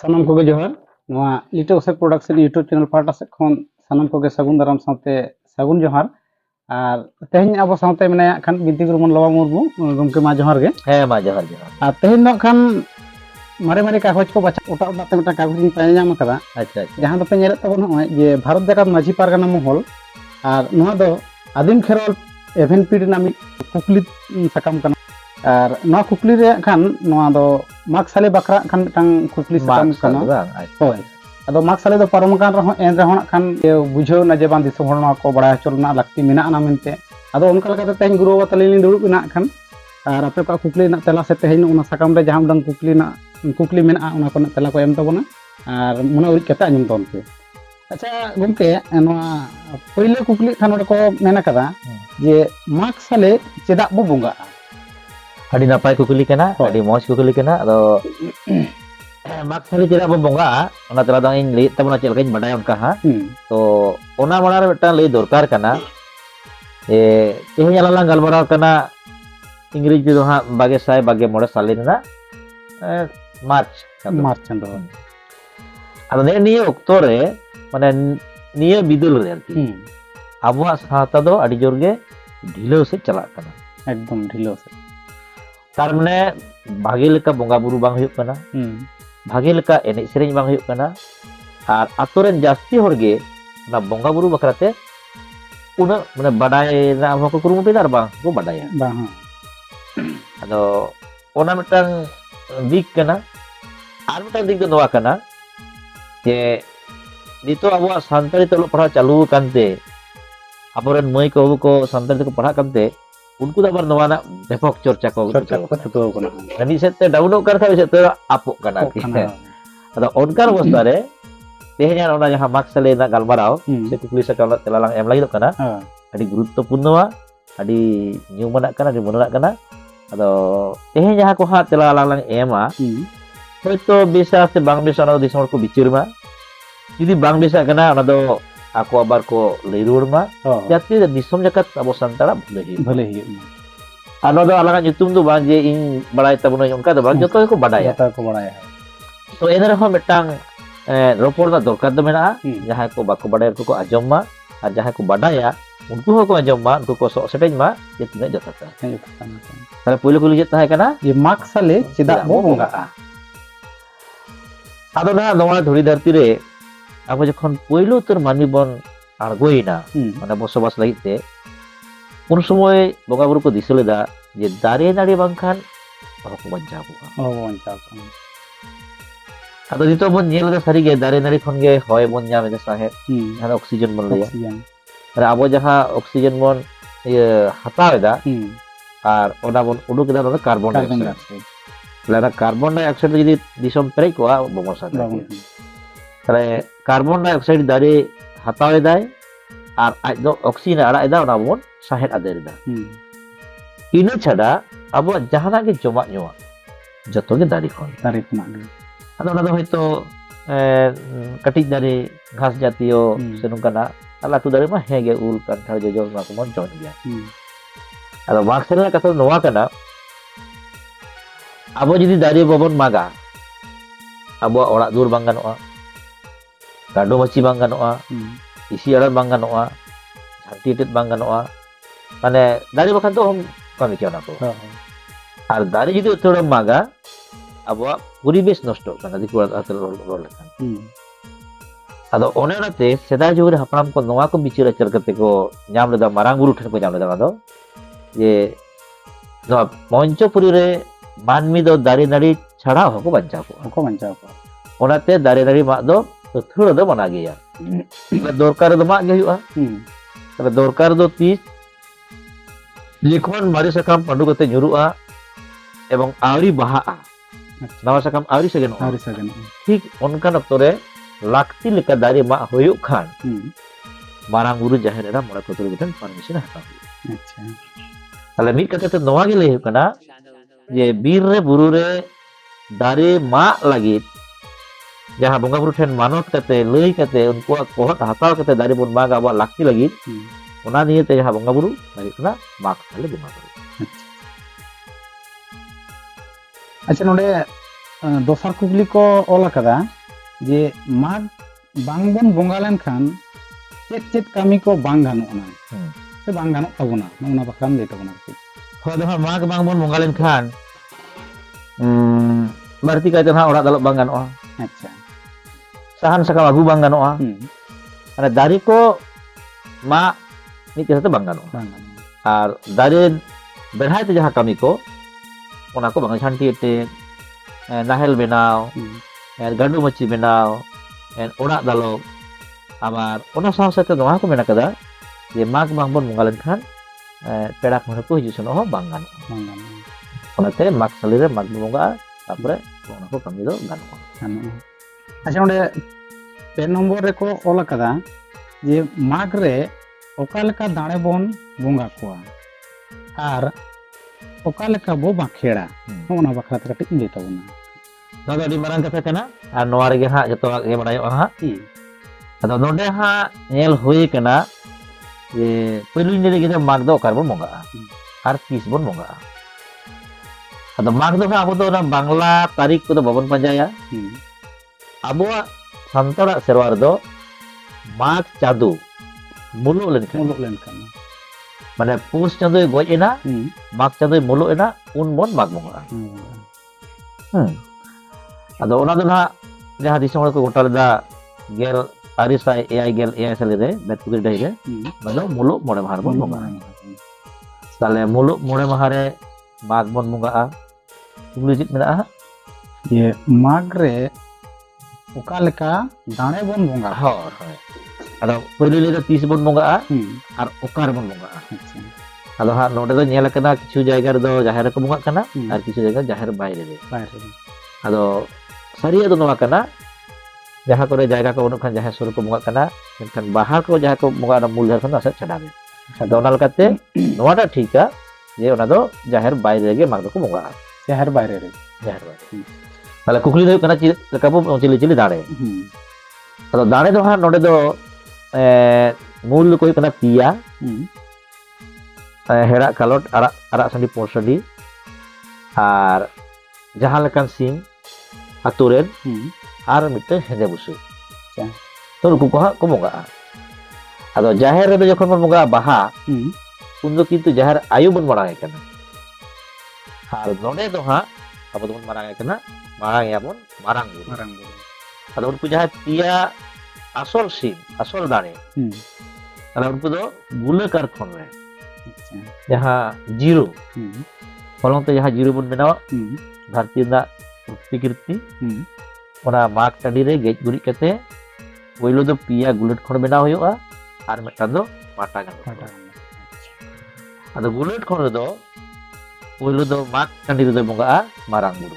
ᱥᱟᱱᱟᱢ ᱠᱚᱜᱮ ᱡᱚᱦᱟᱨ ᱱᱚᱣᱟ ᱞᱤᱴᱟᱹ ᱩᱥᱮᱠ ᱯᱨᱚᱰᱟᱠᱥᱚᱱ ᱤউᱴᱩᱵ ᱪᱮᱱᱮᱞ ᱯᱟᱦᱴᱟ ᱥᱮᱫ ᱠᱷᱚᱱ ᱥᱟᱱᱟम ᱠᱚᱜᱮ ᱥᱟᱹᱜᱩᱱ ᱫᱟᱨᱟᱢ ᱥᱟᱶᱛᱮ ᱥᱟᱹᱜᱩᱱ ᱡᱚᱦᱟर ᱟᱨ ᱛᱮᱦᱮᱧ ᱟᱵᱚ ᱥᱟᱶᱛᱮ ᱢᱮᱱᱟᱭᱟ ᱠᱷᱟᱱ ᱵᱤᱱᱛᱤ ᱜᱩᱨᱩ ᱞᱚᱵᱟ ᱢᱩᱨᱢᱩ ᱜᱚᱢᱠᱮ ᱢᱟ ᱡᱚᱦᱟर ᱜᱮ ᱢᱟ ᱡᱚᱦᱟर ᱡᱚᱦᱟर ᱟᱨ ᱛᱮᱦᱮᱧ ᱫᱚ ᱠᱷᱟᱱ ᱢᱟᱨᱮ ᱢᱟᱨᱮ ᱠᱟᱜᱚᱡᱽ ᱠᱚ ᱵᱟᱪᱷᱟ ᱚᱴᱟᱜ ᱚᱴᱟᱜ ᱛᱮ ᱢᱤᱫᱴᱟᱝ ᱠᱟᱜᱚᱡᱽ ᱤᱧ ᱯᱟᱸᱡᱟ ᱧᱟᱢ ᱟᱠᱟᱫᱟ अच्छा अच्छा ᱡᱟᱦᱟᱸ ᱫᱚᱯᱮ ᱧᱮᱞᱮᱫ ᱛᱟᱵᱚᱱ ᱱᱚᱜᱼᱚᱭ ᱡᱮ ᱵᱷᱟᱨᱚᱛ ᱡᱟᱠᱟᱛ ᱢᱟᱹᱡᱷᱤ ᱯᱟᱨᱜᱟᱱᱟ ᱢᱚᱦᱚᱞ ᱟᱨ ᱱᱚᱣᱟ ᱫᱚ ᱟᱹᱫᱤᱢ ᱠᱷᱮᱨᱣᱟᱞ ᱮᱵᱷᱮᱱᱯᱤ ᱨᱮᱱᱟᱜ ᱢᱤᱫ ᱠᱩᱠᱞᱤ ᱥᱟᱠᱟᱢ ᱠᱟᱱᱟ ᱟᱨ ᱱᱚᱣᱟ ᱠᱩᱠᱞि ᱨᱮᱭᱟᱜ ᱠᱷᱟन ᱱᱚᱣᱟ ᱫᱚ ᱢᱟᱜᱽ ᱥᱟᱞᱮ ᱵᱟᱠᱷᱨᱟ ᱠᱷᱟᱱ ᱢᱤᱫᱴᱟᱝ ᱠᱩᱠᱞि ᱥᱟᱠᱟᱢ ᱠᱟᱱᱟ ᱦᱳᱭ ᱟᱫᱚ ᱢᱟᱜᱽ ᱥᱟᱞᱮ ᱫᱚ ᱯᱟᱨᱚᱢ ᱟᱠᱟᱱ ᱨᱮᱦᱚᱸ ᱮᱱ ᱨᱮᱦᱚᱸ ᱠᱷᱟᱱ ᱵᱩᱡᱷᱟᱹᱣ ᱮᱱᱟ ᱡᱮ ᱵᱟᱝ ᱫᱤᱥᱚᱢ ᱦᱚᱲ ᱱᱚᱣᱟ ᱠᱚ ᱵᱟᱲᱟᱭ ᱦᱚᱪᱚ ᱨᱮᱱᱟᱜ ᱞᱟᱹᱠᱛᱤ ᱢᱮᱱᱟᱜᱼᱟ ᱢᱮᱱᱛᱮ ᱟᱫᱚ ᱚᱱᱠᱟ ᱞᱮᱠᱟᱛᱮ ᱛᱮᱦᱮᱧ ᱜᱩᱨᱩ ᱵᱟᱵᱟ ᱛᱟᱹᱞᱤᱧ ᱞᱤᱧ ᱫᱩᱲᱩᱵ ᱮᱱᱟ ᱠᱷᱟᱱ ᱟᱨ ᱟᱯᱮ ᱠᱚᱣᱟᱜ ᱠᱩᱠᱞᱤ ᱨᱮᱱᱟᱜ ᱛᱮᱞᱟ ᱥᱮ ᱛᱮᱦᱮᱧ ᱚᱱᱟ ᱥᱟᱠᱟᱢ ᱨᱮ ᱡᱟᱦᱟᱸ ᱩᱰᱟᱹᱝ ᱠᱩᱠᱞᱤ ᱢᱮᱱᱟᱜᱼᱟ ᱚᱱᱟ ᱠᱚᱨᱮᱱᱟᱜ ᱛᱮᱞᱟ ᱠᱚ ᱮᱢ ᱛᱟᱵᱚᱱᱟ ᱟᱨ ᱢᱚᱱᱮ ᱩᱨᱤᱡ ᱠᱟᱛᱮ ᱟᱸᱡᱚᱢ ᱛᱟᱵᱚᱱ ᱯᱮ ᱟᱪᱪᱷᱟ ᱜᱚᱢᱠᱮ ᱱᱚᱣᱟ ᱯᱳᱭᱞᱳ ᱠᱩᱠᱞᱤ ᱠᱷᱟᱱ ᱚᱸᱰᱮ ᱠᱚ ᱢᱮᱱ ᱟᱠᱟᱫᱟ ᱡᱮ ᱢᱟᱜᱽ ᱥᱟᱞᱮ ᱪᱮᱫᱟᱜ ᱵᱚ ᱵᱚᱸᱜᱟᱜᱼᱟ ᱟᱹᱰᱤ ᱱᱟᱯᱟᱭ ᱠᱩᱠᱞᱤ ᱠᱟᱱᱟ ᱟᱹᱰᱤ ᱢᱚᱡᱽ ᱠᱩᱠᱞᱤ ᱠᱟᱱᱟ ᱟᱫᱚ ᱢᱟᱜᱽ ᱥᱟᱞᱮ ᱪᱮᱫᱟᱜ ᱵᱚ ᱵᱚᱸᱜᱟᱜᱼᱟ ᱚᱱᱟ ᱛᱮᱞᱟ ᱫᱚ ᱤᱧ ᱞᱟᱹᱭᱮᱫ ᱛᱟᱵᱚᱱᱟ ᱪᱮᱫ ᱞᱮᱠᱟᱧ ᱵᱟᱰᱟᱭᱟ ᱚᱱᱠᱟ ᱦᱟᱸᱜ ᱛᱚ ᱚᱱᱟ ᱢᱟᱲᱟᱝ ᱨᱮ ᱢᱤᱫᱴᱟᱝ ᱞᱟᱹᱭ ᱫᱚᱨᱠᱟর ᱠᱟᱱᱟ ᱛᱮᱦᱮᱧ ᱟᱞᱟᱝ ᱞᱟᱝ ᱜᱟᱞᱢᱟᱨᱟᱣ ᱠᱟᱱᱟ ᱤᱝᱨᱮᱡᱤ ᱛᱮᱫᱚ ᱦᱟᱸᱜ 2026 ᱥᱟᱞ ᱨᱮᱱᱟᱜ ᱢᱟᱨᱪ ᱪᱟᱸᱫᱳ ᱟᱫᱚ ᱱᱤᱭᱟᱹ ᱚᱠᱛᱚ ᱨᱮ ᱢᱟᱱᱮ ᱱᱤᱭᱟᱹ ᱵᱤᱫᱟᱹᱞ ᱨᱮ ᱟᱨᱠᱤ ᱟᱵᱚᱣᱟᱜ ᱥᱟᱶᱛᱟ ᱫᱚ ᱟᱹᱰᱤ ᱡᱳᱨ ᱜᱮ ᱰᱷᱤᱞᱟᱹᱣ ᱥᱮᱫ ᱪᱟᱞᱟᱜ ᱠᱟᱱᱟ ᱮᱠᱫᱚᱢ ᱰᱷᱤᱞᱟᱹᱣ ᱥᱮᱫ तार माने भागे लेका बोंगा बुरु बांग हुयुग कना भागे लेका एनेज सेरेñ बांग हुयुग कना आर आतो रेन जास्ती होड़गे ना बोंगा बुरु बखराते उना माने बाडाय ना हमको कुरुमुटु दार बांग को बाडाया बांग अदो ओना मिटांग दिक कना आर मिटांग दिक दो नोआ कना जे नितो आबो सान्ताली तलो पढ़ा चालू कानते आबोरेन मई को बाबू को सान्ताली को पढ़ा कानते उनको तो नवा ना व्यापक चर्चा को छुटो कना नमी सेते डाउनलोड कर था सेते आपो कना की अदा ओनकार अवस्था रे तेहnya ओना जहां मार्क्स साले ना गलमाराव से कुकली से कला तेलालांग एम लागि कना अडी गुरुत्वपूर्ण अडी न्यूमना कना अडी मनना कना अदा तेहnya जहां को हा तेलालांग एमा होयतो bisa से बांग bisa ना दिसम को बिचिर मा जुदी बांग bisa कना ओना दो aku abar ko leiruur ma jati disom jakat abo santara भले ही ano do alangan nyutum do bang je ing badai tabuna onka do bang joto ko badaya to ene rehon metang ropor da dorkar do mena jahay ko bako badaya ko ajom ma ar jahay ko badaya unku ko ajom ma unku ko sok setej ma je tina jotata tale pulu kuli je tahay kana ye mak sale cedak bo bonggaa ado na noa dhuri dharti re अब जखन पहिलो तर मानवी बन आड़गोइना माने बसबास लागित ते उन समय बंगा बुरु को दिस लेदा जे दारे नाड़ी बांखान हको बंचाव आदो नितो बन नेल दा सारी गे दारे नाड़ी खन गे होय बन ᱧᱟᱢ ᱮᱫᱟ साहे जहां ऑक्सीजन बन लिया और अब जहां ऑक्सीजन बन ये हटाव एदा और ओना बन उडुक एदा ओना कार्बन डाइऑक्साइड लाना कार्बन डाइऑक्साइड जदी दिसम पेरे को बमसा ताले कार्बन डाइऑक्साइड दारे हतावे दाय और आज दो ऑक्सीजन आड़ा एदा ओना बन साहेद आदेर दा इना छाड़ा अब जहाना के जमा ᱧᱩᱣᱟ जतो गे दारे खन अदो ओना दो हयतो कटिज दारे घास जातीय से नोंकाना लाटू दारे मा हेगे उल कांठार जोजो मा को मन जन गया अदो मार्क्सना कथा नोवा कना अब जदी दारे बबन मागा अब ओड़ा दूर बांग गानोआ गाडो माची बांग गानोआ इसी आड़ार बांग गानोआ झांटी टेट बांग गानोआ माने दारे बखान तो हम कमी केना को आर दारे जदी थोड़ा मागा अब परिवेश नष्ट काना दिकु आतल रोल लेखान आदो ओनेनाते सेदा जुगरे हपराम को नोवा को बिचिर आचार करते को ᱧᱟᱢ लेदा मारांग गुरु ठन को ᱧᱟᱢ लेदा आदो जे नोवा मंचपुरी रे मानमी दो दारे नाड़ी छाड़ा हको बंचाव को ओनाते दारे नाड़ी मा दो थोड़ा दो बना गया दरकार दो मा गे हुआ तबे दरकार दो 30 लिखोन मारी सकाम पंडु कते झुरुआ एवं आवरी बाहा नवा सकाम आवरी सगेन ठीक उनका नक्तरे लाक्ति लेका दारे मा होयो खान मारांग गुरु जाहेर एरा मोड़ा कतुर गठन परमिशन हता अच्छा ताले मिट कते तो नवा गे लई कना जे बीर रे बुरु रे दारे मा लागित जहां बोंगा बुरु ठेन मानत कते लई कते उनको कोहत हताव कते दारे बन माग अब लाक्ति लगी ओना निये ते जहां बोंगा बुरु लागित ना माग साले बोंगा बुरु अच्छा नोडे ᱫᱚᱥᱟᱨ ᱠᱩᱠᱞᱤ ᱠᱚ ᱚᱞ ᱟᱠᱟᱫᱟ ᱡᱮ ᱢᱟᱜᱽ ᱵᱟᱝᱵᱚᱱ ᱵᱚᱸᱜᱟ ᱞᱮᱱᱠᱷᱟᱱ ᱪᱮᱫ ᱪᱮᱫ ᱠᱟᱹᱢᱤ ᱠᱚ ᱵᱟᱝ ᱜᱟᱱᱚᱜᱼᱟ ᱥᱮ ᱵᱟᱝ ᱜᱟᱱᱚᱜ ᱛᱟᱵᱚᱱᱟ ᱚᱱᱟ ᱵᱟᱠᱷᱨᱟᱢ ᱞᱟᱹᱭ ᱛᱟᱵᱚᱱᱟ ᱟᱨᱠᱤ? ᱦᱳᱭ ᱫᱚ ᱦᱟᱸᱜ ᱢᱟᱜᱽ ᱵᱟᱝᱵᱚᱱ ᱵᱚᱸᱜᱟ ᱞᱮᱱᱠᱷᱟᱱ ᱵᱟᱹᱲᱛᱤ ᱠᱟᱭᱛᱮ ᱦᱟᱸᱜ ᱚᱲᱟᱜ ᱫᱟᱞᱚᱵ ᱵᱟᱝ ᱜᱟᱱᱚᱜᱼᱟ, ᱟᱪᱪᱷᱟ, ᱥᱟᱦᱟᱱ ᱥᱟᱠᱟᱢ ᱟᱹᱜᱩ ᱵᱟᱝ ᱜᱟᱱᱚᱜᱼᱟ, ᱢᱟᱱᱮ ᱫᱟᱨᱮ ᱠᱚ ᱢᱟᱜ ᱢᱤᱫ ᱠᱟᱛᱷᱟ ᱛᱮ ᱵᱟᱝ ᱜᱟᱱᱚᱜᱼᱟ, ᱵᱟᱝ ᱜᱟᱱᱚᱜᱼᱟ, ᱟᱨ ᱫᱟᱨᱮ ᱵᱮᱲᱦᱟᱭ ᱛᱮ ᱡᱟᱦᱟᱸ ᱠᱟᱹᱢᱤ ko ᱚᱱᱟ ko bang jhanti etek nahel benaw gadu machi benaw orak dalog abar ona saw sate noa ko mena kada je mag bang bon bongga lenkhan pera ko ko hiju seno bang ganoa, bang ganoa, onate mag sali re mag bongga tapore ona ko kami do ganoa. ganoa. Acha onde pe nombor reko ol akada je mag re oka leka dare bon bongga koa ar oka leka bo bakhera ona bakhra te katik lay tabona. Nada di marang katha kana ar noa rege ha joto ge badayoga ha ado nonde ha nyel hui kana je pelu ni ge mag do okar bon bongga ar tis bon bongga ado mag do ha abo do na bangla tarik ko do babon panjaya abuwa santara serwar do mag chadu mulu lenkhan মানে পুষ চাঁদোয় গজ এনা মাঘ চাঁদোয় মুলো এনা উন বন মাঘ বঙ্গা আদো ওনা দো না যাহা দিশম হড় কো গোটা লেদা গেল আরিসাই এআই গেল এআই সালে রে বেতপুকুরি ডাই রে মানে মুলো মড়ে মাহার বন বঙ্গা তাহলে মুলো মড়ে মাহারে মাঘ বন বঙ্গা কুবলি জিত মেনা যে মাঘ রে ওকা লেকা দাঁড়ে বন বঙ্গা হয় হয় ado pelu le tis bon bongga ar okar bon bongga ado ha node do nyela kana kichu jayga re do jahar ko bongga kana ar kichu jayga jahar bayre re ado sariya do noa kana jaha kore jayga ko onok khan jahar sur ko bongga kana menkan bahar ko jaha ko bongga na mul khan asa chadabe ado ona lekate noa ta thika je ona do jahar bayre ge mag do ko bongga jahar bayre re tale kukli do kana kabu chili chili dare ado dare do ha node do mul ko kana pia herak kalot arak sandi por sandi ar jahan lekan sim aturen ar mitte hende busu to ruku ko ko bongga ado jaher re jokhon bon bongga baha undo kintu jaher ayu bon marang ekana ar node do ha abo don marang ekana marang ya bon marang ado unku jaher pia asol sim asol dare তাহলে উনকো দো গোলাকার খন রে jaha zero kolong te jaha zero bon benawa dharti da pikirti ona mag tadi re gej guri kate poilo do pia gulet khon benaw hoyoga ar metan do pata gan ado gulet khon re do poilo do mag tadi do bonga marang buru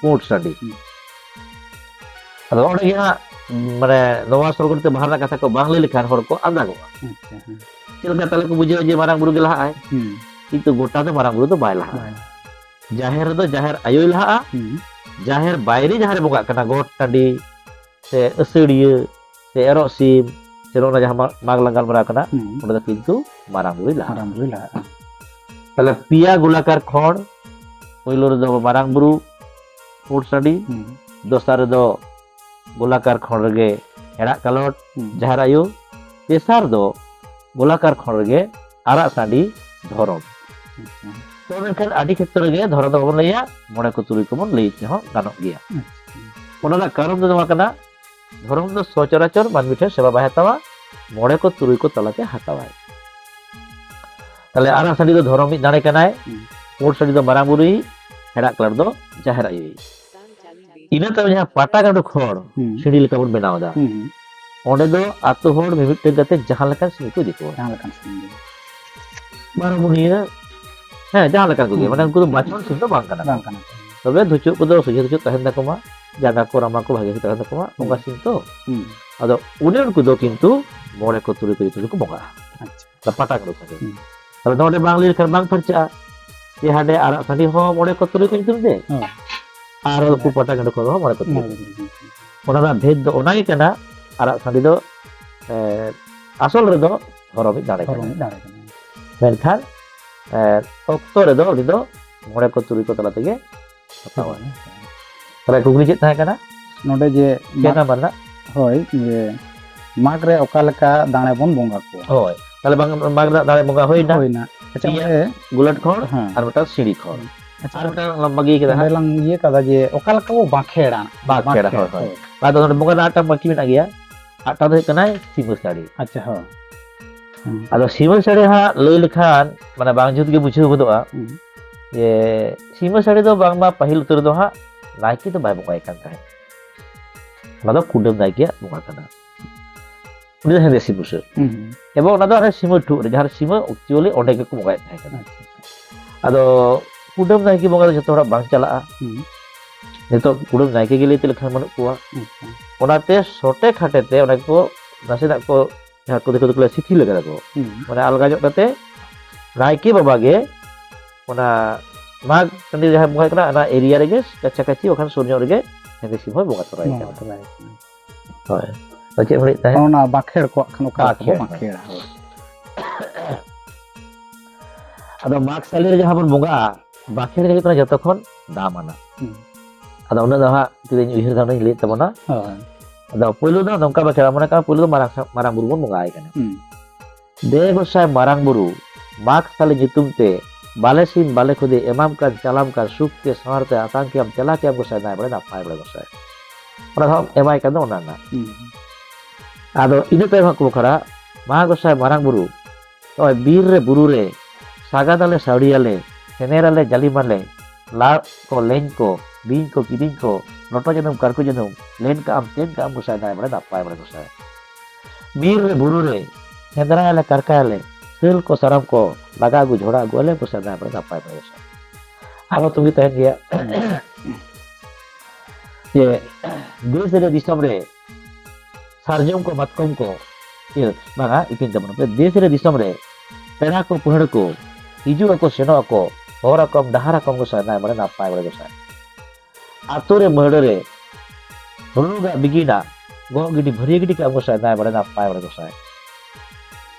port tadi ado ore ya মানে নওয়া সরকারতে বাহার কথা কো বাংলা লেখার হড় কো আদা গো চিলকা তালে কো বুঝিও যে Marang Bru গেলা আয় কিন্তু গোটা তো মারাং বুরু তো বাই লাহা জাহের do জাহের আয়ুই লাহা জাহের বাইরে জাহের বগা কানা গোট টাডি সে আসড়িয়ে সে এরো সিম সে রোনা জাহা মাগ লাগাল মারা কানা ওটা কিন্তু মারাং বুরু লাহা তাহলে পিয়া গোলাকার খড় পয়লো রে do মারাং বুরু ফুট সাডি দোসার do গোলাকার খড় রে হেড়া কালট জাহার আয়ু তেসার দো গোলাকার খড় রে আরা সাডি ধরম তো মেনখান আদি ক্ষেত্রে গে ধরম দো বন লইয়া মনে কো তুরি কো বন লই তে হ গানক গিয়া ওনারা কারণ দো মাকানা ধরম দো সচরাচর মানবিঠে সেবা বাহাতাওয়া মনে কো তুরি কো তলাতে হাতাওয়ায় তাহলে আরা সাডি দো ধরম মি দাঁড়ে কানায় ওর সাডি দো মারাঙ্গুরি হেড়া কালট দো জাহার আয়ু ina tahu jaha pata gadu khor sidi leka bon benaw da onde do atu hor mimit gate jahan lekan sini ko ditu baru munia jahan lekan ko ge mane unku do bachon sim do bang kana tobe dhucuk ko do dhucuk tahen da koma jaga ko rama ko bhage tahen da koma onga sim to ado une unku do kintu more ko turi ko ditu ko bonga acha pata gadu ko tabe node bangli lekan bang perca ye hade arak sandi ho more ko turi ko ditu de আর কো পটা গন্ড করো মনে করতে ওনারা ভেদ দো ওনাই কেনা আর সাদি দো আসল রে দো ধরবি দাঁড়ে মেনখান অক্ত রে দো লিদো মনে কো তুরি কো তলা থেকে হতাওয়া ᱛᱟᱦᱞᱮ ᱠᱩᱠᱞᱤ ᱪᱮᱫ ᱛᱟᱦᱮᱸ ᱠᱟᱱᱟ ᱱᱚᱰᱮ ᱡᱮ ᱯᱮ ᱱᱟᱢᱵᱟᱨ ᱨᱮᱱᱟᱜ ᱦᱳᱭ ᱡᱮ ᱢᱟᱜᱽ ᱨᱮ ᱚᱠᱟ ᱞᱮᱠᱟ ᱫᱟᱲᱮ ᱵᱚᱱ ᱵᱚᱸᱜᱟ ᱠᱚᱣᱟ ᱦᱳᱭ ᱛᱟᱦᱞᱮ ᱵᱟᱝ ᱢᱟᱜᱽ ᱨᱮᱱᱟᱜ ᱫᱟᱲᱮ ᱵᱚᱸᱜᱟ ᱦᱩᱭᱱᱟ ᱦᱳᱭᱱᱟ ᱟᱪᱪᱷᱟ ᱯᱮᱭᱟ ᱚᱸᱰᱮ ᱜᱩᱞᱟᱹᱴ ᱠᱷᱚᱲ ᱦᱮᱸ ᱟᱨ ᱢᱤᱫᱴᱟᱝ ᱥᱤᱲᱤ ᱠᱷᱚᱲ ᱟᱪᱪᱷᱟ ᱟᱨ ᱢᱤᱫᱴᱟᱝ ᱵᱟᱹᱜᱤ ᱠᱮᱫᱟ ᱚᱸᱰᱮ ᱦᱟᱸᱜ ᱞᱟᱝ ᱤᱭᱟᱹ ᱠᱟᱫᱟ ᱡᱮ ᱚᱠᱟ ᱞᱮᱠᱟ ᱵᱚ ᱵᱟᱸᱠᱷᱮᱲᱟ ᱵᱟᱸᱠᱷᱮᱲᱟ ᱦᱳᱭ ᱦᱳᱭ ᱟᱫᱚ ᱱᱚᱰᱮ ᱵᱚᱸᱜᱟ ᱨᱮᱱᱟᱜ ᱢᱤᱫᱴᱟᱝ ᱵᱟᱹᱠᱤ ᱢᱮᱱᱟᱜ ᱜᱮᱭᱟ ᱟᱨᱴᱟ ᱫᱚ ᱦᱩᱭᱩᱜ ᱠᱟᱱᱟ ᱥᱤᱢᱟᱹ ᱥᱟᱹᱲᱤ ᱟᱪᱪᱷᱟ ᱦᱳᱭ ᱟᱫᱚ ᱥᱤᱢᱟᱹ ᱥᱟᱹᱲᱤ ᱦᱟᱸᱜ ᱞᱟᱹᱭ ᱞᱮᱠᱷᱟᱱ ᱢᱟᱱᱮ ᱵᱟᱝ ᱡᱩᱛ ᱜᱮ ᱵᱩᱡᱷᱟᱹᱣ ᱜᱚᱫᱚᱜᱼᱟ ᱡᱮ ᱥᱤᱢᱟᱹ ᱥᱟᱹᱲᱤ ᱫᱚ ᱵᱟᱝᱢᱟ ᱯᱟᱹᱦᱤᱞ ᱩᱛᱟᱹᱨ ᱫᱚ ᱦᱟᱸᱜ ᱱᱟᱭᱠᱮ ᱫᱚ ᱵᱟᱭ ᱵᱚᱸᱜᱟᱭ ᱠᱟᱱ ᱛᱟᱦᱮᱸᱫ ᱚᱱᱟ ᱫᱚ ᱠᱩᱰᱟᱹᱢ ᱱᱟᱭᱠᱮᱭᱟᱜ ᱵᱚᱸᱜᱟ ᱠᱟᱱᱟ ᱩᱱᱤ ᱫᱚ ᱦᱮᱸᱫᱮ ᱥᱤᱢ ᱵᱩᱥᱟᱹᱜ এবং ᱚᱱᱟ ᱫᱚ ᱥᱤᱢᱟᱹ ᱴᱷᱩᱜ ᱨᱮ ᱡᱟᱦᱟᱸ ᱥᱤᱢᱟᱹ ᱮᱠᱪᱩᱭᱮᱞᱤ ᱚᱸᱰᱮ ᱜᱮᱠᱚ ᱵᱚᱸᱜᱟᱭᱮᱫ ᱛᱟᱦᱮᱸ ᱠᱟᱱᱟ ᱟᱫᱚ ᱠᱩᱰᱟᱹᱢ ᱱᱟᱭᱠᱮ ᱵᱚᱸᱜᱟ ᱫᱚ ᱡᱚᱛᱚ ᱦᱚᱲᱟᱜ ᱵᱟᱝ ᱪᱟᱞᱟᱜᱼᱟ ᱱᱤᱛᱚᱜ ᱠᱩᱰᱟᱹᱢ ᱱᱟᱭᱠᱮ ᱜᱮ ᱞᱟᱹᱭᱛᱮ ᱞᱮᱠᱷᱟᱱ ᱵᱟᱹᱱᱩᱜ ᱠᱚᱣᱟ ᱚᱱᱟᱛᱮ ᱥᱚᱴᱮ ᱠᱷᱟᱴᱮ ᱛᱮ ᱚᱱᱟ ᱠᱚ ᱱᱟᱥᱮᱱᱟᱜ ᱠᱚ ᱡᱟᱦᱟᱸ ᱠᱚ ᱫᱤᱠᱩ ᱫᱚᱠᱚ ᱥᱤᱛᱷᱤᱞ ᱟᱠᱟᱫᱟ ᱠᱚ ᱢᱟᱱᱮ ᱟᱞᱜᱟ ᱧᱚᱜ ᱠᱟᱛᱮ ᱱᱟᱭᱠᱮ ᱵᱟᱵᱟ ᱜᱮ ᱚᱱᱟ ᱢᱟᱜᱽ ᱴᱟᱺᱰᱤ ᱡᱟᱦᱟᱸ ᱵᱚᱸᱜᱟᱭ ᱠᱟᱱᱟ ᱚᱱᱟ ᱮᱨᱤᱭᱟ ᱨᱮᱜᱮ ᱠᱟᱪᱷᱟ-ᱠᱟᱪᱷᱤ ᱵᱟᱠᱷᱟᱱ ᱥᱩᱨ ᱧᱚᱜ ᱨᱮᱜᱮ ᱦᱮᱸᱫᱮ ᱥᱤᱢ ᱦᱚᱸᱭ ᱵᱚᱸᱜᱟ ᱛᱚᱨᱟᱭ ᱠᱟᱱᱟ ᱦᱳᱭ ᱪᱮᱫ ᱮᱢ ᱞᱟᱹᱭᱮᱫ ᱛᱟᱦᱮᱸᱫ ᱚᱱᱟ ᱵᱟᱸᱠᱷᱮᱲ ᱠᱚᱣᱟᱜ ᱠᱷᱟᱱ ᱚᱠᱟ ᱞᱮᱠᱟ ᱵᱚ ᱵᱟᱸᱠᱷᱮᱲ, ᱵᱟᱸᱠᱷᱮᱲᱟ ᱟᱫᱚ ᱢᱟᱜᱽ ᱥᱟᱞᱤ ᱨᱮ ᱡᱟᱦᱟᱸ ᱵᱚᱱ ᱵᱚᱸᱜᱟᱜᱼᱟ ᱵᱟᱸᱠᱷᱮᱲ ᱜᱮ ᱦᱩᱭᱩᱜ ᱠᱟᱱᱟ ᱡᱚᱛᱚ ᱠᱷᱚᱱ ᱫᱟᱢᱟᱱᱟ ᱟᱫᱚ ᱩᱱᱟᱹᱜ ᱫᱚ ᱦᱟᱸᱜ ᱛᱤᱱᱟᱹᱜ ᱩᱭᱦᱟᱹᱨ ᱫᱷᱟᱨᱟᱧ ᱞᱟᱹᱭᱮᱫ ᱛᱟᱵᱚᱱᱟ ᱦᱳᱭ ᱟᱫᱚ ᱯᱳᱭᱞᱳ ᱫᱚ ᱱᱚᱝᱠᱟ ᱵᱟᱸᱠᱷᱮᱲᱟ ᱢᱚᱱᱮ ᱠᱟᱜ ᱯᱳᱭᱞᱳ ᱫᱚ ᱢᱟᱨᱟᱝ ᱵᱩᱨᱩ ᱵᱚᱱ ᱵᱚᱸᱜᱟᱭ ᱠᱟᱱᱟ ᱫᱮ ᱜᱚᱸᱥᱟᱭ ᱢᱟᱨᱟᱝ ᱵᱩᱨᱩ ᱢᱟᱜᱽ ᱥᱟᱞᱤ ᱧᱩᱛᱩᱢ ᱛᱮ ᱵᱟᱞᱮ ᱥᱤᱢ ᱵᱟᱞᱮ ᱠᱷᱩᱫᱮ ᱮᱢᱟᱢ ᱠᱟᱱ ᱪᱟᱞᱟᱢ ᱠᱟᱱ ᱥᱩᱠ ᱛᱮ ᱥᱟᱶᱟᱨ ᱛᱮ ᱟᱛᱟᱝ ᱠᱮᱭᱟᱢ ᱪᱟᱞᱟ ᱠᱮᱭᱟᱢ ᱜᱚᱸᱥᱟᱭ ᱱᱟᱭ ᱵᱟᱲᱮ ᱱᱟᱯᱟᱭ ᱵᱟᱲᱮ ᱜᱚᱸᱥᱟᱭ ᱚᱱᱟ ᱫᱚ ᱮᱢᱟᱭ ᱠᱟᱱ ᱫᱚ ᱚᱱᱟ ᱨᱮᱱᱟᱜ ᱟᱫᱚ ᱤᱱᱟᱹ ᱛᱟᱭᱚᱢ ᱦᱟᱸᱜ ᱠᱚ ᱵᱟᱠᱷᱟᱲᱟ ᱢᱟ ᱜᱚᱸᱥᱟᱭ ᱢᱟᱨᱟᱝ ᱵᱩᱨᱩ ᱱᱚᱜᱼᱚᱭ ᱵᱤᱨ ᱨᱮ ᱵᱩᱨᱩ ᱨᱮ ᱥᱟᱜᱟᱫᱟᱞᱮ ᱥᱟᱹᱣᱲᱤᱭᱟᱞᱮ ᱥᱮᱱᱮᱨᱟᱞᱮ ᱡᱟᱹᱞᱤᱢᱟᱞᱮ ᱞᱟᱲ ᱠᱚ ᱞᱮᱧ ᱠᱚ ᱵᱤᱧ ᱠᱚ ᱠᱤᱫᱤᱧ ᱠᱚ ᱞᱚᱴᱚ ᱡᱟᱹᱱᱩᱢ ᱠᱟᱨᱠᱚ ᱡᱟᱹᱱᱩᱢ ᱞᱮᱱ ᱠᱟᱜ ᱟᱢ ᱛᱮᱱ ᱠᱟᱜ ᱟᱢ ᱜᱚᱸᱥᱟᱭ ᱱᱟᱭ ᱵᱟᱲᱮ ᱱᱟᱯᱟᱭ ᱵᱟᱲᱮ ᱜᱚᱸᱥᱟᱭ ᱵᱤᱨ ᱨᱮ ᱵᱩᱨᱩ ᱨᱮ ᱥᱮᱸᱫᱽᱨᱟᱭᱟᱞᱮ ᱠᱟᱨᱠᱟᱭᱟᱞᱮ ᱥᱟᱹᱞ ᱠᱚ ᱥᱟᱨᱟᱢ ko laga ᱟᱹᱜᱩ ᱡᱷᱚᱲᱟ ᱟᱹᱜᱩ ᱟᱞᱮ ᱜᱚᱸᱥᱟᱭ ᱱᱟᱭ ᱵᱟᱲᱮ ᱱᱟᱯᱟᱭ ᱵᱟᱲᱮ ᱜᱚᱸᱥᱟᱭ ᱟᱨᱦᱚᱸ ᱛᱩᱜᱤ ᱛᱟᱦᱮᱱ ᱜᱮᱭᱟ ᱡᱮ ᱫᱮᱥ ᱨᱮ ᱫᱤᱥᱚᱢ ᱨᱮ ᱥᱟᱨᱡᱚᱢ ko ᱢᱟᱛᱠᱚᱢ ko ᱤᱭᱟᱹ ᱵᱟᱝᱟ ᱤᱯᱤᱧ ᱛᱟᱵᱚᱱᱟ ᱫᱮᱥ ᱨᱮ ᱫᱤᱥᱚᱢ ᱨᱮ ᱯᱮᱲᱟ ko ᱯᱟᱹᱦᱲᱟᱹ ko ᱦᱤᱡᱩᱜ ᱟᱠᱚ ᱥᱮᱱᱚᱜ ᱟᱠᱚ ᱦᱚᱨ ᱟᱠᱚᱢ ᱰᱟᱦᱟᱨ ᱟᱠᱚᱢ ᱜᱚᱸᱥᱟᱭ ᱱᱟᱭ ᱵᱟᱲᱮ ᱱᱟᱯᱟᱭ ᱵᱟᱲᱮ ᱜᱚᱸᱥᱟᱭ ᱟᱛᱳ ᱨᱮ ᱢᱟᱹᱦᱲᱟᱹ ᱨᱮ ᱦᱩᱲᱩᱜᱟᱜ ᱵᱤᱜᱤᱱᱟᱜ ᱜᱚᱜ ᱜᱤᱰᱤ ᱵᱷᱟᱹᱨᱤᱭᱟᱹ ᱜᱤᱰᱤ ᱠᱟᱜ ᱜᱚᱸᱥᱟᱭ ᱱᱟᱭ ᱵᱟᱲᱮ ᱱᱟᱯᱟᱭ ᱵᱟᱲᱮ ᱜᱚᱸᱥᱟᱭ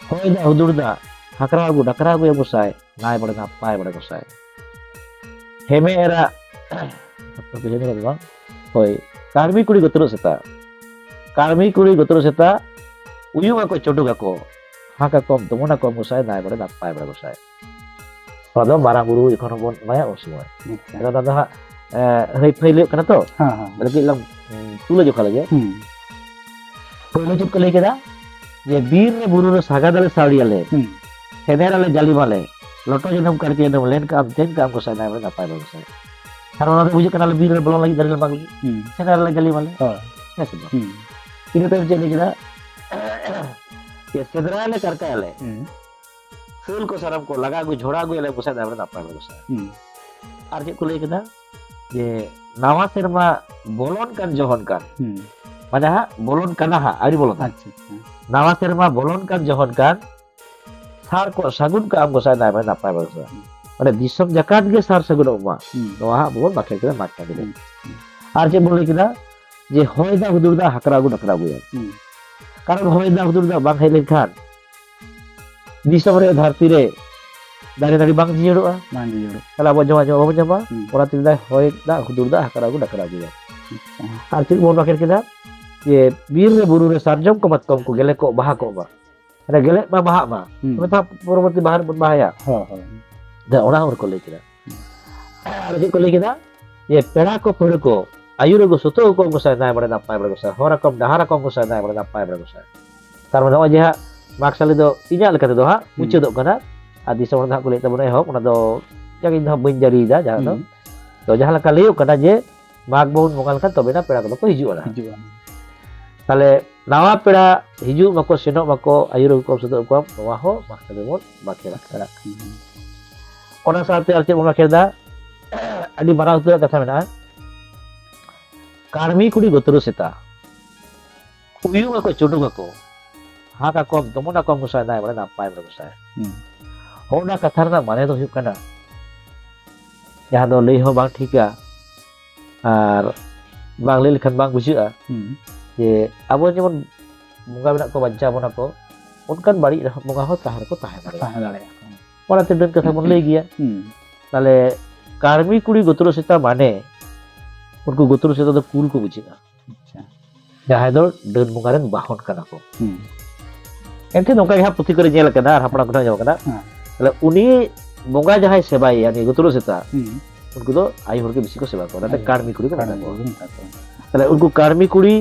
ᱦᱚᱭ ᱫᱟᱜ ᱦᱩᱫᱩᱲ ᱫᱟᱜ ᱦᱟᱠᱨᱟ ᱟᱹᱜᱩ ᱰᱟᱠᱨᱟ ᱟᱹᱜᱩᱭᱟ ᱜᱚᱸᱥᱟᱭ ᱱᱟᱭ ᱵᱟᱲᱮ ᱱᱟᱯᱟᱭ ᱵᱟᱲᱮ ᱜᱚᱸᱥᱟᱭ ᱦᱮᱢᱮ ᱮᱨᱟ ᱵᱟᱝ ᱦᱳᱭ ᱠᱟᱹᱲᱢᱤ ᱠᱩᱲᱤ ᱜᱚᱛᱨᱚ ᱥᱮᱛᱟ ᱠᱟᱹᱲᱢᱤ ᱠᱩᱲᱤ ᱜᱚᱛᱨᱚ ᱥᱮᱛᱟ ᱩᱭᱩᱝ ᱟᱠᱚ ᱪᱚᱰᱚᱜ ᱟᱠᱚ ᱦᱟᱸᱠ ᱟᱠᱚᱢ ᱫᱚᱢᱚᱱ ᱟᱠᱚᱢ ᱜᱚᱸᱥᱟᱭ ᱱᱟᱭ ᱵᱟᱲᱮ ᱱᱟᱯᱟᱭ ᱵᱟᱲᱮ ᱜᱚᱸᱥᱟᱭ ᱚᱱᱟ ᱫᱚ ᱢᱟᱨᱟᱝ ᱵᱩᱨᱩ ᱡᱚᱠᱷᱚᱱ ᱵᱚᱱ ᱮᱢᱟᱭᱟ ᱩᱱ ᱥᱚᱢᱚᱭ ᱚᱱᱟ ᱫᱚ ᱦᱟᱸᱜ ᱦᱟᱹᱭ ᱯᱷᱟᱹᱭ ᱞᱟᱹᱭᱚᱜ ᱠᱟᱱᱟ ᱛᱚ ᱞᱟᱹᱜᱤᱫ ᱞᱟᱝ ᱛᱩᱞᱟᱹ ᱡᱚᱠᱷᱟ ᱞᱮᱜᱮ ᱯᱳᱭᱞᱳ ᱪᱮᱫ ᱠᱚ ᱞᱟᱹᱭ ᱠᱮᱫᱟ ᱡᱮ ᱵᱤᱨ ᱨᱮ ᱵᱩᱨᱩ ᱨᱮ ᱥᱟᱜᱟᱫᱟᱞᱮ ᱥᱟᱹᱣᱲᱤᱭᱟᱞᱮ ᱥᱮᱱᱮᱨᱟᱞᱮ ᱡᱟᱹᱞᱤᱢᱟᱞᱮ ᱞᱚᱴᱚ ᱡᱟᱹᱱᱩᱢ ᱠᱟᱨᱠᱮ ᱡᱟᱹᱱᱩᱢ ᱞᱮᱱ ᱠᱟᱜ ᱟᱢ ᱛᱮᱱ ᱠᱟᱜ ᱟᱢ ᱜᱚᱸᱥᱟᱭ ᱱᱟᱭ ᱵᱟᱲᱮ ᱱᱟᱯᱟᱭ ᱵᱟᱲᱮ ᱜᱚᱸᱥᱟᱭ ᱟᱨ ᱚᱱᱟ ᱫᱚ ᱵᱩᱡᱷᱟᱹᱜ ᱠᱟᱱᱟ ᱵᱤᱨ ᱨᱮ ᱵᱚᱞᱚᱱ ᱞᱟᱹᱜᱤᱫ ᱫᱟᱨᱮ ᱞᱮ ᱢᱟᱜ ᱞᱟᱹᱜᱤᱫ ᱥᱮᱱᱮᱨᱟᱞᱮ ᱡᱟᱹᱞᱤᱢᱟᱞᱮ ᱦᱮᱸ ᱥᱮ ᱵᱟᱝ ᱤᱱᱟᱹ ᱛᱟᱭᱚᱢ ᱪᱮᱫ ᱞᱟᱹᱭ ᱠᱮᱫᱟ ᱥᱮᱸᱫᱽᱨᱟᱭᱟᱞᱮ ᱠᱟᱨᱠᱟᱭᱟᱞᱮ ᱥᱟᱹᱞ ko ᱥᱟᱨᱟᱢ ko laga agu ᱡᱷᱚᱲᱟ aguᱭᱟᱞᱮ ᱜᱚᱸᱥᱟᱭ ᱱᱟᱭ ᱵᱟᱲᱮ ᱱᱟᱯᱟᱭ ᱵᱟᱲᱮ ᱜᱚᱸᱥᱟᱭ আর ᱪᱮᱫ ᱠᱚ ᱞᱟᱹᱭ ᱠᱮᱫᱟ ᱡᱮ ᱱᱟᱣᱟ ᱥᱮᱨᱢᱟ ᱵᱚᱞᱚᱱ ᱠᱟᱱ ᱡᱚᱦᱚᱱ ᱠᱟᱱ ᱢᱟᱱᱮ ᱦᱟᱸᱜ ᱵᱚᱞᱚᱱ ᱠᱟᱱᱟ ᱦᱟᱸᱜ ᱟᱹᱣᱨᱤ ᱵᱚᱞᱚᱱᱟ ᱱᱟᱣᱟ ᱥᱮᱨᱢᱟ ᱵᱚᱞᱚᱱ ᱠᱟᱱ ᱡᱚᱦᱚᱱ kan ᱥᱟᱨ ko ᱥᱟᱹᱜᱩᱱ ᱠᱟᱜ ᱟᱢ ᱜᱚᱸᱥᱟᱭ ᱱᱟᱭ ᱵᱟᱲᱮ ᱱᱟᱯᱟᱭ ᱵᱟᱲᱮ ᱜᱚᱸᱥᱟᱭ ᱢᱟᱱᱮ ᱫᱤᱥᱚᱢ ᱡᱟᱠᱟᱛ ᱜᱮ ᱥᱟᱨ ᱥᱟᱹᱜᱩᱱᱚᱜ ᱢᱟ ᱱᱚᱣᱟ ᱦᱟᱸᱜ ᱵᱚᱱ ᱵᱟᱸᱠᱷᱮᱲ ᱠᱮᱫᱟ ᱢᱟᱜᱽ ᱴᱟᱺᱰᱤ ᱨᱮ আর ᱪᱮᱫ ᱵᱚᱱ ᱞᱟᱹᱭ ᱠᱮᱫᱟ ᱡᱮ ᱦᱚᱭ ᱫᱟᱜ ᱦᱩᱫᱩᱲ ᱫᱟᱜ ᱦᱟᱠᱨᱟ ᱟᱹᱜᱩ ᱰᱟᱠᱨᱟ ᱟᱹᱜᱩᱭᱟ কারণ হয়ে দা হুদুর দা বাং হেলেন খান দিশম রে ধরতি রে দাঁড়িয়ে দাঁড়িয়ে বাং জিড়োয়া তাহলে আবার জমা জমা বাবু জমা ওরা তিন দায় হয় দা হুদুর দা হাকার আগু ডাকার আগু আর ঠিক বোন বাকের কেদা যে বীর রে বুরু রে সারজম ko matkom ko gele ko baha ko ba ada gele ma baha ma কথা পরবর্তী বাহার বাহায়া দা ওরা ওর ko lay keda আর ঠিক ko lay keda যে পেড়া ko পড়ে ko ayuro go soto ko gosay nay bade napay bade gosay hora kom dahara kom gosay nay bade napay bade gosay tar mane o je ha maksali do inya lekate do ha mucudok kana adi sama dah kulit tabun ehok ona do yang indah menjadi dah jahan do to jahan leka liuk kana je mag bon mongal kan tobe na pera ko hiju ona tale nawa pera hiju mako senok mako ayuro kom soto kom noa ho maksali mon bakera kara ona saate arche mon bakera adi marang tu katha mena Karmi kudi gotoro seta uyung ako chudug ako haka kom tomona kom gusay nai bade napay bade gusay ona kathar na mane do huyuk kana jahan do lei ho bang thika ar bang lei lekhan bang bujhuga je abo jemon bunga menak ko banca bona ko onkan bari bunga ho tahar ko tahe dare ona te den katha bon lei giya tale karmi kudi gotoro seta mane उनको गोतुर से तो कुल को बुझेगा अच्छा जहां दो done बंगा rain बाहन कना को हम्म एनते नोका हा पुथि करे जेल कना हापड़ा को जाव कना हाँ। तले उनी बंगा जहां सेवाई यानी गोतुर सेता हम्म उनको तो आई हर के बेसी को सेवा को ना आई कार्मी कुड़ी को कारण ना बोलूं था तो तले उनको कार्मी कुड़ी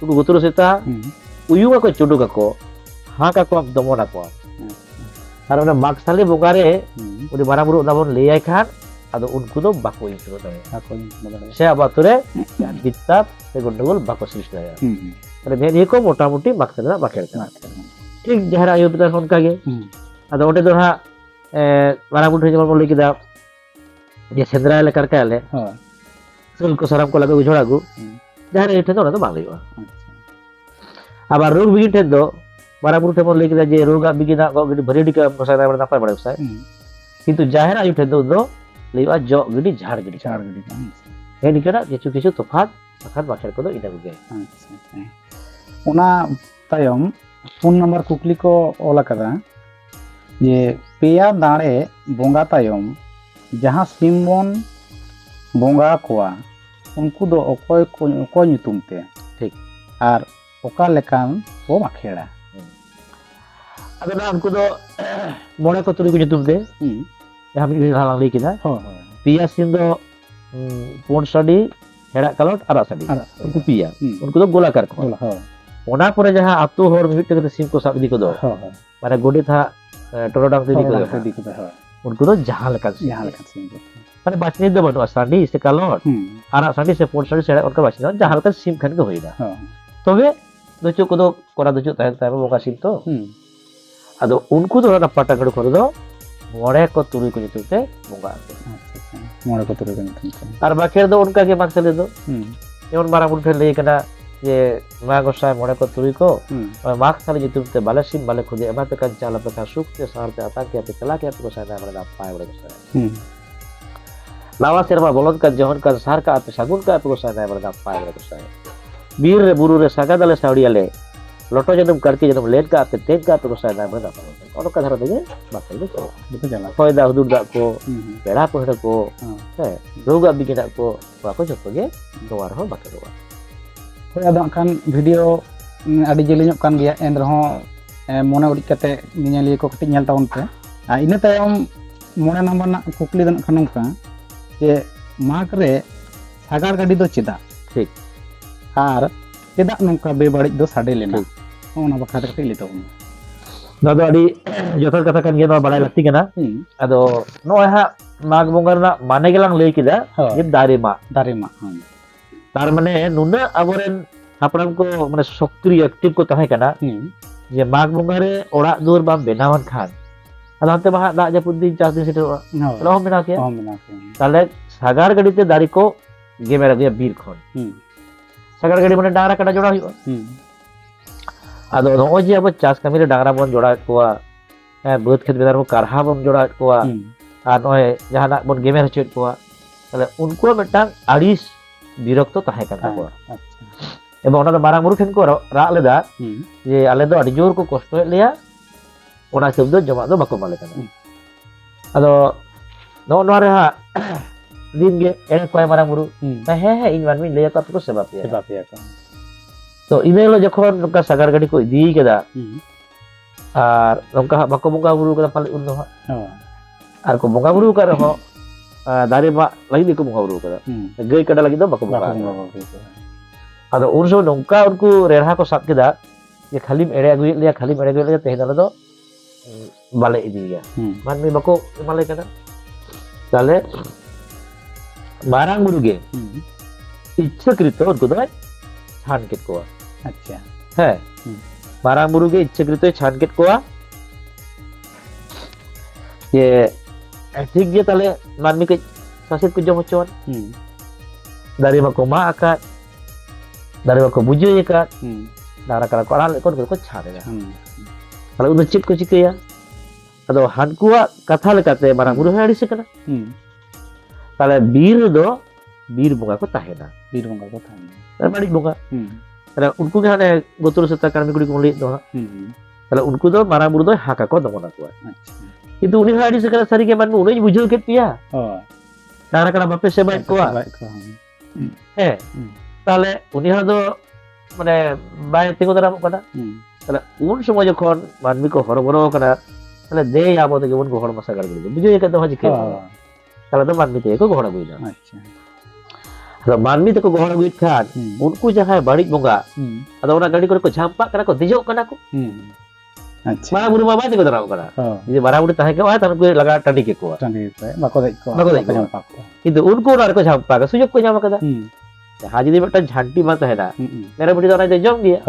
उनको गोतुर सेता उयुगा को चुडुगा को हाका को दमना को আর ওনা মাগসালি বগারে উনি মারামুরু দাবন লেয়াই খান আদো উনকু দো বাকো ইনসুরো দায় aku modalnya সে আবাতরে বিত্তাপ সে গন্ডগোল বাকো সৃষ্টি হয় তাহলে নে নিয়ে কো মোটামুটি মাগসালিরা বাকের কানা ঠিক যাহারা আয়ু পিতার ফোন কাগে আদো ওটে দোহা মারামুরু যেমন বলি কিদা যে সেন্দ্রা এলাকার কালে हाँ সুল কো সারাম কো লাগে উঝড়াগু যাহারা এঠে তো না তো ভালোই হয় আবার রোগ বিগিঠে দো मारामुरु टेमन लेकिदा जे रोगा बिगिना गो गडी भरेडी का मसाला बड़ा नापाय बड़ा उसाय किंतु जाहेर आयु ठेदो दो लेवा जो गडी झाड़ गडी चार गड़ी kan हे निकरा किछु किछु तफात तफात बाखेर को दो इना गुगे अच्छा una tayom phone number kukli ko ola kada je peya dare bonga tayom jaha simbon bonga koa unku do okoy nyutum te ठीक ar oka lekan bo makhera अब ना हमको तो मोड़े को तुरी को जो तुम दे हम भी हालांकि लेकिन है हो पिया सिंधो पोन स्टडी हेड़ा कलर आरा स्टडी उनको पिया उनको तो गोला कर को हो ओना पर जहां आतो होर मिट के सिम को सब दी को दो हो माने गोडे था टोरोडाम से दी को हो उनको तो जहां लका यहाँ lekan sim माने बाचनी दो बनो स्टडी से कलर आरा स्टडी से पोन स्टडी से उनका बाचनी जहां लका सिम खन को होइना हो तबे दोचो को दो कोरा दोचो ताय बोका सिम तो अदो उनको तो ना पटागड़ कर दो मोड़े को तुरी को जितुते मुंगा मोड़े को तुरी को जितुते और बाकेर दो उनका के मार्क्स ले दो जेमन मारा मुठे ले कना ये मा गोसाय मोड़े को तुरी को मार्क्स साले जितुते बाले सिम बाले खुदे एमा पे कंचा ला पे सुख ते सार पे आता के पे चला के गोसाय ना बड़ा पाए बड़ा गोसाय लावा सेरवा बोलन का जहन का सार का पे सागुन का पे गोसाय ना बड़ा पाए बड़ा गोसाय वीर रे बुरु रे सागा दले सावड़ियाले लोटो जन्म करके जन्म लेट का आते तेज का तो गोसाय ना बड़ा और का धरा देगे बाकी itu jalan फायदा हुदुर दा को पेड़ा पहड़ को है रोगा बिगिना को बाको जतो गे दोवार हो बाके दोवा hoi ado kan video adi jelinyok kan gaya en reho mone udik kate nyali ko kati nyal taun pe ina tayom mone number na kukli dan kanong ka je mak re sagar gadi do chida ठीक ar cheda nongka be badik do sade lena ona bakata kati li taun दादो अड़ी जोथर कथा kan गे no बड़ा लगती के ना अदो no हा माग बोंगर ना माने गेलांग लई किदा ये दारे मा darima तार माने नुना अबोरेन हापड़ाम को माने सक्रिय एक्टिव को तहे कना जे माग बोंगारे ओड़ा दूर बाम बेनावन खान अदो हते बहा दा जापुद दिन 4 दिन सेटर लो मेना के ताले सागार गड़ी ते दारी को गेमेरा दिया बीर खन सागार गड़ी माने डांगरा काटा जोड़ा हुआ आदो नो जे अब चास कमी रे डांगरा बन जोड़ा कोआ बहुत खेत बेदार को कारहा बन जोड़ा कोआ आ नय जहाना बन गेमेर चेट कोआ ताले उनको मिटांग आड़िस बिरक्त ताहे कना को एबं ओना मारांग मुरु ठेन को रा लेदा जे आले दो आडी जोर को कष्ट लेया ओना शब्द जमा दो बाको माले कना आदो नो नो रे हा दिन गे एने कोय मारांग मुरु हे इन मानमी लेया का तो सेवा पिया तो इमेल जखन नका सागार गाड़ी को इदी केदा और नका बाको बंगा बुरु कदा पाले उन हा और को बंगा बुरु कर हो दारे मा लगी को बंगा बुरु कदा गई कदा लगी दो बाको बंगा आदो उन सो नका उनको रेरहा को साथ केदा ये खाली एड़े अगुई लिया खाली एड़े अगुई लिया तेहना दो बाले इदी गया मान में बाको माले कदा ताले मारांग बुरु गे इच्छाकृत उनको दो छान केट कोआ अच्छा है मारांग बुरु के इच्छाकृत छान केट कोआ ये ठीक जे ताले मानमी के सासित को जम होचोन दारे मा को मा आका दारे मा को बुझे का दारा करा कोड़ा ले को छाने ताले उन चिट को चिकया अदो हानकुआ कथा लेकाते मारांग बुरु हाड़ी से कना ताले बीर दो बीर बोंगा को ताहेना बीर बोंगा को ताहेना बाड़ी बोंगा ताले उनको के हाने गोतुर सेता कार्मी कुड़ी को ले दो ताले उनको दो मारा बुरु दो हाका को दमना को किंतु उनी हाड़ी से करा सारी के मन में उनी बुझल के पिया दारा करा बापे से बाइक को ᱦᱮᱸ ᱛᱟᱦᱞᱮ ᱩᱱᱤ ᱦᱚᱲ ᱫᱚ ᱢᱟᱱᱮ ᱵᱟᱭ ᱛᱤᱸᱜᱩ ᱫᱟᱨᱟᱢᱚᱜ ᱠᱟᱱᱟ ᱛᱟᱦᱞᱮ ᱩᱱ ᱥᱚᱢᱚᱭ ᱡᱚᱠᱷᱚᱱ ᱢᱟᱹᱱᱢᱤ ᱠᱚ ᱦᱚᱨᱚᱵᱚᱨᱚ ᱠᱟᱱᱟ ᱛᱟᱦᱞᱮ ᱫᱮ ᱟᱵᱚ ᱛᱮᱜᱮ ᱵᱚᱱ ᱜᱚᱦᱚᱲ ᱢᱟᱥᱟ ᱜᱟᱲ ᱜᱟᱹᱰᱤ ᱵᱩᱡᱷᱟᱹᱣ ᱠᱟᱛᱮ ᱦᱚᱸ ᱪᱤᱠᱟᱹᱭᱟ ᱛᱟᱦᱞᱮ ᱫᱚ ᱢᱟᱹᱱᱢᱤ ᱛᱮᱜᱮ ᱠᱚ ᱜᱚᱦᱚᱲ ᱟᱹᱜᱩᱭᱮᱫᱟ ᱟᱪᱪᱷᱟ ᱟᱫᱚ ᱢᱟᱹᱱᱢᱤ ᱛᱮᱠᱚ ᱜᱚᱦᱚᱲ ᱟᱹᱜᱩᱭᱮᱫ ᱠᱷᱟᱱ ᱩᱱᱠᱩ ᱡᱟᱦᱟᱸᱭ ᱵᱟᱹᱲᱤᱡ ᱵᱚᱸᱜᱟ ᱟᱫᱚ ᱚᱱᱟ ᱜᱟᱹᱰᱤ ᱠᱚᱨᱮ ᱠᱚ ᱡᱷᱟᱢᱯᱟᱜ ᱠᱟᱱᱟ ᱠᱚ ᱫᱮᱡᱚᱜ ᱠᱟᱱᱟ ᱠᱚ ᱟᱪᱪᱷᱟ ᱢᱟᱨᱟᱝ ᱵᱩᱨᱩ ᱢᱟ ᱵᱟᱭ ᱛᱤᱸᱜᱩ ᱫᱟᱨᱟᱢᱚᱜ ᱠᱟᱱᱟ ᱡᱩᱫᱤ ᱢᱟᱨᱟᱝ ᱵᱩᱨᱩ ᱛᱟᱦᱮᱸ ᱠᱚᱜᱼᱟ ᱛᱟᱦᱞᱮ ᱩᱱᱠᱩ ᱞᱟᱜᱟ ᱴᱟᱺᱰᱤ ᱠᱮᱠᱚᱣᱟ ᱴᱟᱺᱰᱤ ᱨᱮ ᱵᱟᱠᱚ ᱫᱮᱡ ᱠᱚᱜᱼᱟ ᱵᱟᱠᱚ ᱫᱮᱡ ᱠᱚᱜᱼᱟ ᱧᱟᱢᱯᱟ ᱠᱚᱜᱼᱟ ᱠᱤᱱᱛᱩ ᱩᱱᱠᱩ ᱚᱱᱟ ᱨᱮᱠᱚ ᱡᱷᱟᱢᱯᱟᱜᱼᱟ ᱥᱩᱡᱳᱜᱽ ᱠᱚ ᱧᱟᱢ ᱠᱟᱫᱟ ᱡᱟᱦᱟᱸ ᱡᱩᱫᱤ ᱢᱤᱫᱴᱟᱝ ᱡᱷᱟᱱᱴᱤ ᱵᱟᱝ ᱛᱟᱦᱮᱱᱟ ᱢᱮᱨᱚᱢ ᱵᱷᱤᱰᱤ ᱫᱚ ᱚᱱᱟ ᱫᱚ ᱡᱚᱢ ᱜᱮᱭᱟ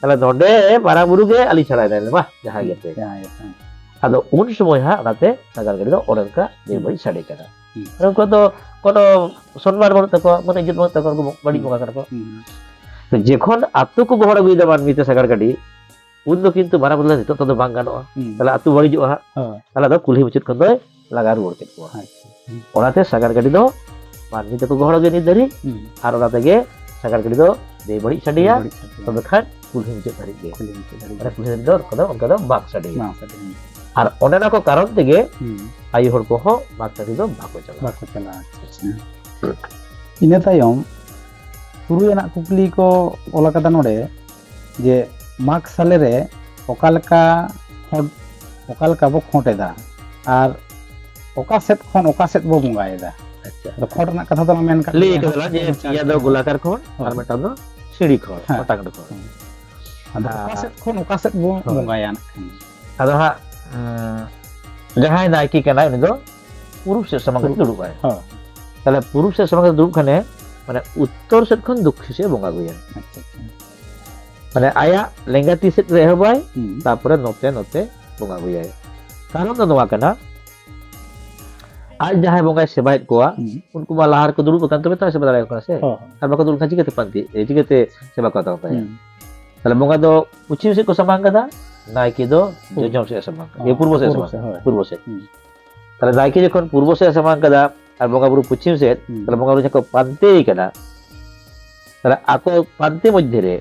ᱛᱟᱦᱞᱮ ᱱᱚᱰᱮ ᱢᱟᱨᱟᱝ ᱵᱩᱨᱩ ᱜᱮ ᱟᱹᱞᱤᱧ ᱪᱷᱟᱲᱟᱭ ᱢᱟ ᱡᱟᱦᱟᱸ ᱜᱮᱯᱮ ᱟᱫᱚ ᱩᱱ ᱥᱚᱢᱚᱭ ᱦᱟᱸᱜ ᱚᱱᱟᱛᱮ ᱥᱟᱜᱟᱲ ᱜᱟᱹᱰᱤ ᱫᱚ ᱚᱱᱮ ᱚᱱᱠᱟ ᱵᱟᱹᱲᱤᱡ ᱥᱟᱰᱮ ᱠᱟᱱᱟ ᱩᱱᱠᱩ ᱫᱚ কোনো সম্মান বানুক তাকো মানে ইজ্জত বানুক তাকো বাড়ি বঙ্গা কারকো যখন আত্ম কো গহড় আগুইদা মানমিতে সাগার গাড়ি উন দো কিন্তু মারা বললে নিতো তো বাং গানোয়া তাহলে আত্ম বাড়িজোয়া তাহলে দো কুলহি মুচিত খন দো লাগা রুয়ার কেত কোয়া ওনাতে সাগার গাড়ি দো মানমিতে কো গহড় আগুই নি দারি আর ওনা তেগে সাগার গাড়ি দো বে বাড়ি সাডিয়া তবে খান কুলহি মুচিত দারি গে মানে কুলহি দো কদো অনকা দো বাক সাডিয়া আর অনেনা কো কারণ তেগে আয়ু হড় কো বাক সাডি দো বাকো চালা ᱤᱱᱟᱹ ᱛᱟᱭᱚᱢ ᱛᱩᱨᱩᱭ ᱟᱱᱟᱜ ᱠᱩᱠᱞᱤ ᱠᱚ ᱚᱞ ᱟᱠᱟᱫᱟ ᱱᱚᱰᱮ ᱡᱮ ᱢᱟᱜᱽ ᱥᱟᱞᱮ ᱨᱮ ᱚᱠᱟ ᱞᱮᱠᱟ ᱵᱚ ᱠᱷᱚᱸᱴ ᱮᱫᱟ ᱟᱨ ᱚᱠᱟ ᱥᱮᱫ ᱠᱷᱚᱱ ᱚᱠᱟ ᱥᱮᱫ ᱵᱚ ᱵᱚᱸᱜᱟᱭᱮᱫᱟ ᱟᱫᱚ ᱠᱷᱚᱸᱴ ᱨᱮᱱᱟᱜ ᱠᱟᱛᱷᱟ ᱫᱚ ᱢᱮᱱ ᱠᱟᱜ ᱞᱟᱹᱭ ᱠᱟᱫᱟ ᱡᱮ ᱯᱮᱭᱟ ᱫᱚ ᱜᱳᱞᱟᱠᱟᱨ ᱠᱷᱚᱸᱰ ᱟᱨ ᱢᱤᱫᱴᱟᱝ ᱫᱚ ᱥᱤᱲᱤ ᱠᱷᱚᱸᱰ ᱢᱚᱴᱟᱝ ᱠᱷᱚᱸᱰ ᱟᱫᱚ ᱚᱠᱟ ᱥᱮᱫ ᱠᱷᱚᱱ ᱚᱠᱟ ᱥᱮᱫ ᱵᱚ ᱵᱚᱸᱜᱟᱭᱟ ᱟᱫᱚ ᱦᱟᱸᱜ ᱡᱟᱦᱟᱸᱭ ᱱᱟᱭᱠᱮ ᱠᱟᱱᱟᱭ ᱩᱱᱤ ᱫᱚ ᱯᱩᱨᱩᱵ ᱥᱮᱫ ᱥᱟᱢᱟᱝ ᱠᱟᱛᱮ ᱫᱩᱲᱩᱵᱼᱟᱭ তাহলে পূর্ব সেট সমাগে দুর্গ খানে মানে উত্তর সেট খন দক্ষিণ সে বঙ্গা গুয়া মানে আয়া লেঙ্গাতি সেট রে হবাই তারপরে নতে নতে বঙ্গা গুয়া কারণ তো নোয়া কানা আজ যাহাই বঙ্গায় সেবাইত কোয়া উনকু মা লাহার কো দুর্গ কান তবে তা সেবা দাঁড়ায় কোনা সে আর বাকা দুর্গ খাজি কেতে পান্তি এই জিগেতে সেবা কথা পায় তাহলে বঙ্গা দো পশ্চিম সেট কো সমাং কাদা নাইকে দো জজম সে সমাং এই পূর্ব সে সমাং পূর্ব সে তাহলে নাইকে যখন পূর্ব সে সমাং কাদা আর বঙ্গা বুরু পশ্চিম সেট তাহলে বঙ্গা বুরু যখন পান্তেই কানা তাহলে আকো পান্তে মধ্যে রে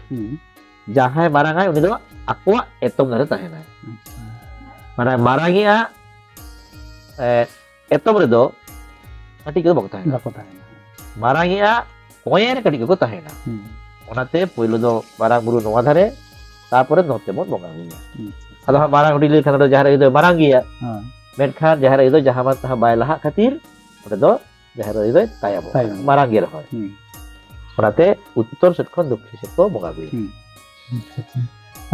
যাহাই মারাঙ্গাই উনি দো আকোয়া এতম রে তাহেনা মানে মারাঙ্গিয়া এতম রে দো কাটি কে বক তাহেনা মারাঙ্গিয়া কয়ের কাটি কে তাহেনা ওনাতে পয়লো দো মারাং বুরু নোয়া ধারে তারপরে নতে মন বঙ্গা গুয়া আদো মারাং উডি লে খানা দো যাহার ইদো মারাঙ্গিয়া মেনখান যাহার ইদো জাহামা তাহা বাইলাহা খাতির ওটা দো যাহার ইদো তায়াবো মারাঙ্গির হয় ওনাতে উত্তর সেট খন দক্ষিণ সেট কো বঙ্গা গুয়া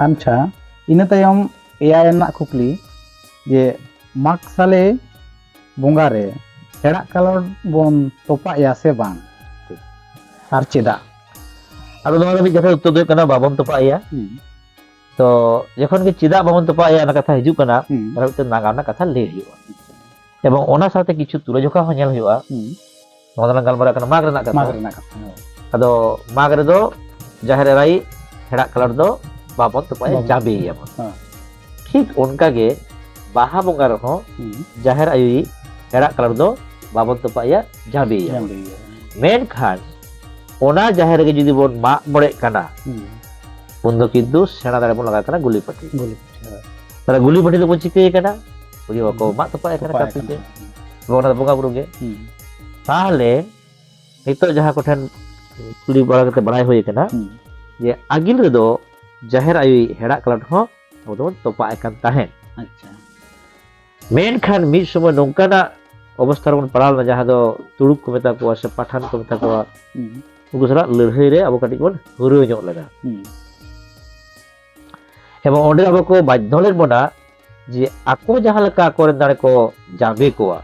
আচ্ছা ইনা তায়ম এআই ᱨᱮᱱᱟᱜ ᱠᱩᱠᱞᱤ ᱡᱮ ᱢᱟᱜᱽ ᱥᱟᱞᱮ ᱵᱚᱸᱜᱟ ᱨᱮ ᱦᱮᱲᱟᱜ ᱠᱟᱞᱚᱴ ᱵᱚᱱ ᱛᱚᱯᱟᱭᱟ ᱥᱮ ᱵᱟᱝ ᱟᱨ ᱪᱮᱫᱟᱜ ᱟᱫᱚ ᱱᱚᱣᱟ ᱨᱮ ᱢᱤᱫ ᱠᱟᱛᱷᱟ ᱩᱛᱛᱚᱨ ᱫᱚ ᱦᱩᱭᱩᱜ ᱠᱟᱱᱟ ᱵᱟᱵᱚᱱ ᱛᱚᱯᱟᱭᱟ ᱛᱚ ᱡᱚᱠᱷᱚᱱ ᱜᱮ ᱪᱮᱫᱟᱜ ᱵᱟᱵᱚᱱ ᱛᱚᱯᱟᱭᱟ ᱚᱱᱟ ᱠᱟᱛᱷᱟ ᱦᱤᱡᱩᱜ ᱠᱟᱱᱟ ᱚᱱᱟ ᱢᱤᱫᱴᱮᱱ ᱱᱟᱜᱟᱢ ᱨᱮᱱᱟᱜ ᱠᱟᱛᱷᱟ ᱞᱟᱹᱭ ᱦᱩᱭᱩᱜᱼᱟ ᱮᱵᱚᱝ ᱚᱱᱟ ᱥᱟᱶᱛᱮ ᱠᱤᱪᱷᱩ ᱛᱩᱞᱟᱹᱡᱚᱠᱷᱟ ᱦᱚᱸ ᱧᱮᱞ ᱦᱩᱭᱩᱜᱼᱟ ᱱᱚᱣᱟ ᱫᱚ ᱜᱟᱞᱢᱟᱨᱟᱜ ᱠᱟᱱᱟ ᱢᱟᱜᱽ ᱨᱮᱱᱟᱜ ᱠᱟᱛᱷᱟ ᱟᱫᱚ ᱢᱟᱜᱽ ᱨᱮᱫᱚ ᱡᱟᱦᱮᱨ ᱮᱨᱟᱭ ᱦᱮᱲᱟᱜ ᱠᱟᱞᱚᱴ ᱫᱚ ᱵᱟᱵᱚᱱ ᱛᱚᱯᱟᱭᱟ ᱡᱟᱵᱮᱭᱟᱵᱚᱱ ঠিক ওনকাগে বাহা বঙ্গা রহ জাহের আয়ুই হেড়াক কালার দো বাবন তোপাইয়া জাবেইয়া মেনখান ওনা জাহের গে যদি বন মা বড়ে কানা উন্দো কিন্তু সেনা দাঁড়ে বন লাগা কানা গুলি পাটি তারা গুলি পাটি তো বলছি কে কানা ওই ওকো মা তোপাইয়া কানা কাপিতে ওনা বঙ্গা বুরু গে তাহলে নিতো যাহা কোঠেন কুলি বড়া কাতে বড়াই হই কানা যে আগিল রে দো জাহের আয়ুই হেড়াক কালার হ Udon topa akan tahen. Menkan mid semua nongkana obastarun paral na jahado tuluk ko meta ko se pathan ko meta ko ugu sara lirhei re abo katik bon huru nyok laga. Ebong onde abo ko badholen bona je ako jaha leka koren dare ko jabe ko